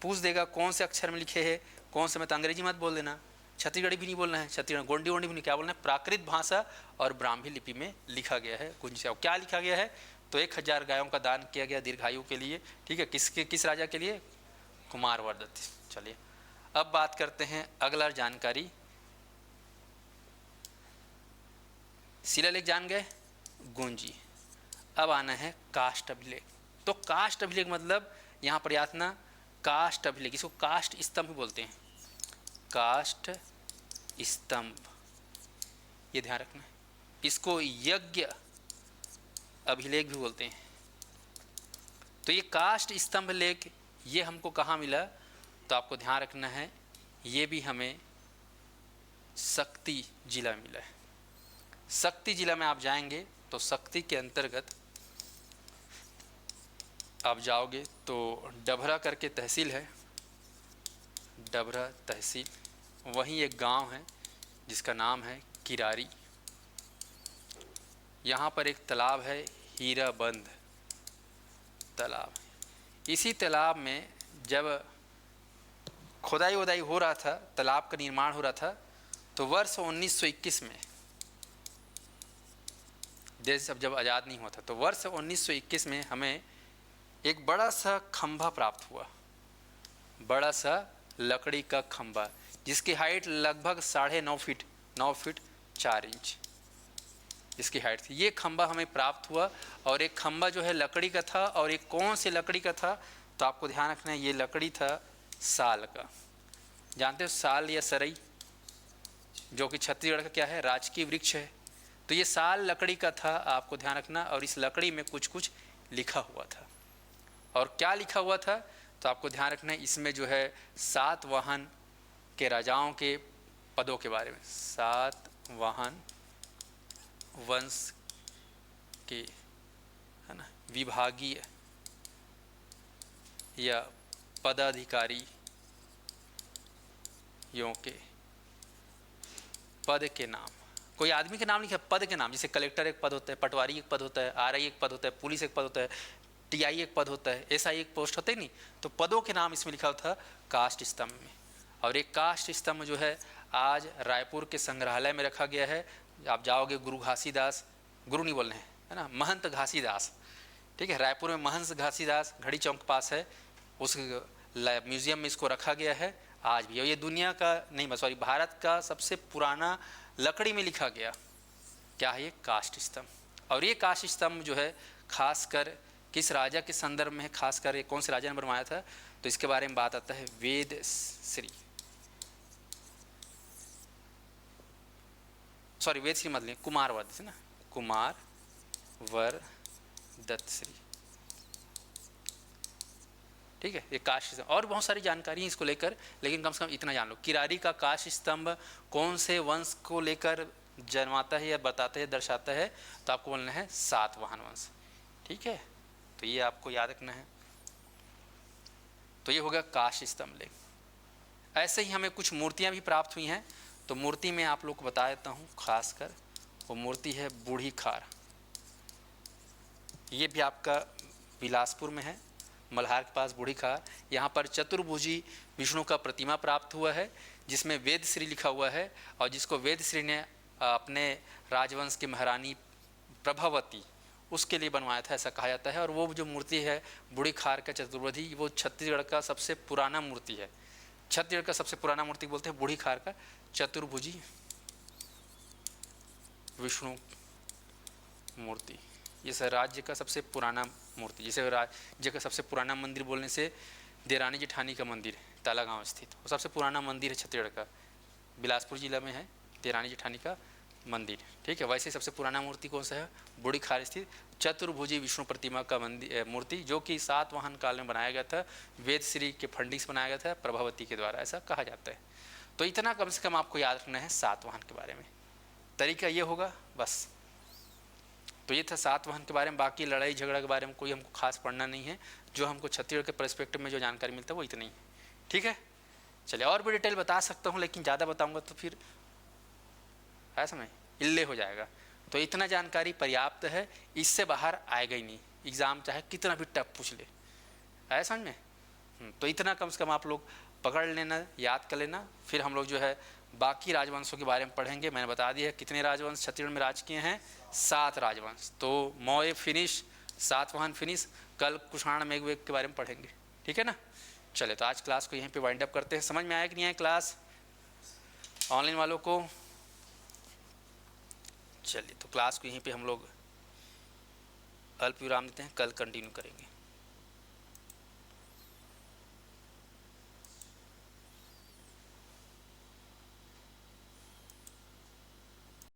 [SPEAKER 1] पूछ देगा कौन से अक्षर में लिखे हैं, कौन से में, तो अंग्रेजी मत बोल देना, छत्तीसगढ़ी भी नहीं बोलना है, छत्तीसगढ़ गोंडी वोंडी भी नहीं, क्या बोलना है? प्राकृत भाषा और ब्राह्मी लिपि में लिखा गया है गुंजी। क्या लिखा गया है? तो 1000 गायों का दान किया गया दीर्घायु के लिए, ठीक है। किस राजा के लिए? कुमार वरदत्त। चलिए अब बात करते हैं अगला जानकारी। शिलालेख जान गए, गुंजी। अब आना है काष्ठ अभिलेख। तो काष्ठ अभिलेख मतलब यहाँ पर यातना काष्ठ अभिलेख, इसको काष्ठ स्तंभ बोलते हैं, काष्ठ स्तंभ, ये ध्यान रखना है। इसको यज्ञ अभिलेख भी बोलते हैं। तो ये काष्ठ स्तंभ लेख ये हमको कहाँ मिला? तो आपको ध्यान रखना है, ये भी हमें शक्ति जिला में मिला है। शक्ति जिला में आप जाएंगे तो शक्ति के अंतर्गत आप जाओगे तो डभरा करके तहसील है, डभरा तहसील, वहीं एक गांव है जिसका नाम है किरारी। यहाँ पर एक तालाब है, हीराबंद तालाब। इसी तालाब में जब खुदाई वदाई हो रहा था, तालाब का निर्माण हो रहा था, तो वर्ष 1921 में, देश जब आज़ाद नहीं हुआ था, तो वर्ष 1921 में हमें एक बड़ा सा खंभा प्राप्त हुआ, बड़ा सा लकड़ी का खंभा, जिसकी हाइट लगभग 9.5 फीट, 9 फीट 4 इंच इसकी हाइट थी। ये खंभा हमें प्राप्त हुआ, और एक खंभा जो है लकड़ी का था, और एक कौन से लकड़ी का था? तो आपको ध्यान रखना है, ये लकड़ी था साल का। जानते हो साल या सरई, जो कि छत्तीसगढ़ का क्या है? राजकीय वृक्ष है। तो ये साल लकड़ी का था, आपको ध्यान रखना, और इस लकड़ी में कुछ कुछ लिखा हुआ था। और क्या लिखा हुआ था तो आपको ध्यान रखना है, इसमें जो है सातवाहन के राजाओं के पदों के बारे में, सातवाहन वंश के, है ना, विभागीय या पदाधिकारी यों के पद के नाम, कोई आदमी के नाम लिखा, पद के नाम, जैसे कलेक्टर एक पद होता है, पटवारी एक पद होता है, आरआई एक पद होता है, पुलिस एक पद होता है, टीआई एक पद होता है, एसआई एक पोस्ट होते ही नहीं, तो पदों के नाम इसमें लिखा था कास्ट स्तंभ में। और एक कास्ट स्तंभ जो है आज रायपुर के संग्रहालय में रखा गया है। आप जाओगे, गुरु घासीदास, गुरु नहीं बोलने हैं, है ना, महंत घासीदास, ठीक है, रायपुर में महंत घासीदास घड़ी चौक पास है, उस म्यूजियम में इसको रखा गया है आज भी। और ये दुनिया का नहीं, सॉरी, भारत का सबसे पुराना लकड़ी में लिखा गया क्या है, ये काष्ठ स्तंभ। और ये काष्ठ स्तंभ जो है खासकर किस राजा के संदर्भ में है, खासकर ये कौन से राजा ने बनवाया था, तो इसके बारे में बात आता है वेद श्री, सॉरी वेद श्री मतलब कुमारवर्ध है ना, कुमारवर्धत श्री, ठीक है। ये काष्ठ स्तंभ और बहुत सारी जानकारी है इसको लेकर, लेकिन कम से कम इतना जान लो, किरारी का काष्ठ स्तंभ कौन से वंश को लेकर जन्माता है या बताता है, दर्शाता है, तो आपको बोलना है सातवाहन वंश, ठीक है। तो ये आपको याद रखना है। तो ये हो गया काष्ठ स्तंभ लेख। ऐसे ही हमें कुछ मूर्तियां भी प्राप्त हुई हैं, तो मूर्ति में आप लोग को बता देता हूँ, खासकर वो मूर्ति है बूढ़ी खार। ये भी आपका बिलासपुर में है, मल्हार के पास बूढ़ी खार। यहाँ पर चतुर्भुजी विष्णु का प्रतिमा प्राप्त हुआ है, जिसमें वेद श्री लिखा हुआ है, और जिसको वेद श्री ने अपने राजवंश की महारानी प्रभावती उसके लिए बनवाया था, ऐसा कहा जाता है। और वो जो मूर्ति है बूढ़ी खार का चतुर्भुजी, वो छत्तीसगढ़ का सबसे पुराना मूर्ति है। छत्तीसगढ़ का सबसे पुराना मूर्ति बोलते हैं बूढ़ी खार का चतुर्भुजी विष्णु मूर्ति। ये राज्य का सबसे पुराना मूर्ति, जैसे राज्य का सबसे पुराना मंदिर बोलने से देरानी जेठानी का मंदिर है तालागांव स्थित, वो सबसे पुराना मंदिर है छत्तीसगढ़ का, बिलासपुर जिला में है देरानी जेठानी का मंदिर, ठीक है। वैसे सबसे पुराना मूर्ति कौन सा है, बूढ़ी खार स्थित चतुर्भुजी विष्णु प्रतिमा का मंदिर मूर्ति, जो कि सातवाहन काल में बनाया गया था, वेद श्री के फंडिंग से बनाया गया था प्रभावती के द्वारा, ऐसा कहा जाता है। तो इतना कम से कम आपको याद रखना है सातवाहन के बारे में। तरीका ये होगा बस। तो ये था सातवाहन के बारे में। बाकी लड़ाई झगड़ा के बारे में कोई हमको खास पढ़ना नहीं है, जो हमको छत्तीसगढ़ के पर्सपेक्टिव में जो जानकारी मिलता है वो इतना ही है, ठीक है। चलिए और भी डिटेल बता सकता हूँ, लेकिन ज़्यादा बताऊँगा तो फिर है समझ इल्ले हो जाएगा। तो इतना जानकारी पर्याप्त है, इससे बाहर आएगा ही नहीं, एग्ज़ाम चाहे कितना भी टफ पूछ ले, है समझ में। तो इतना कम से कम आप लोग पकड़ लेना, याद कर लेना। फिर हम लोग जो है बाकी राजवंशों के बारे में पढ़ेंगे। मैंने बता दिया कितने राजवंश छत्तीसगढ़ में राज किए हैं, 7 राजवंश। तो मौर्य फिनिश, सातवाहन फिनिश, कल कुषाण मेघवेग के बारे में पढ़ेंगे, ठीक है ना। चले तो आज क्लास को यहीं पे वाइंड अप करते हैं। समझ में आया कि नहीं आया क्लास ऑनलाइन वालों को? चलिए तो क्लास को यहीं पे हम लोग अल्प विराम देते हैं, कल कंटिन्यू करेंगे।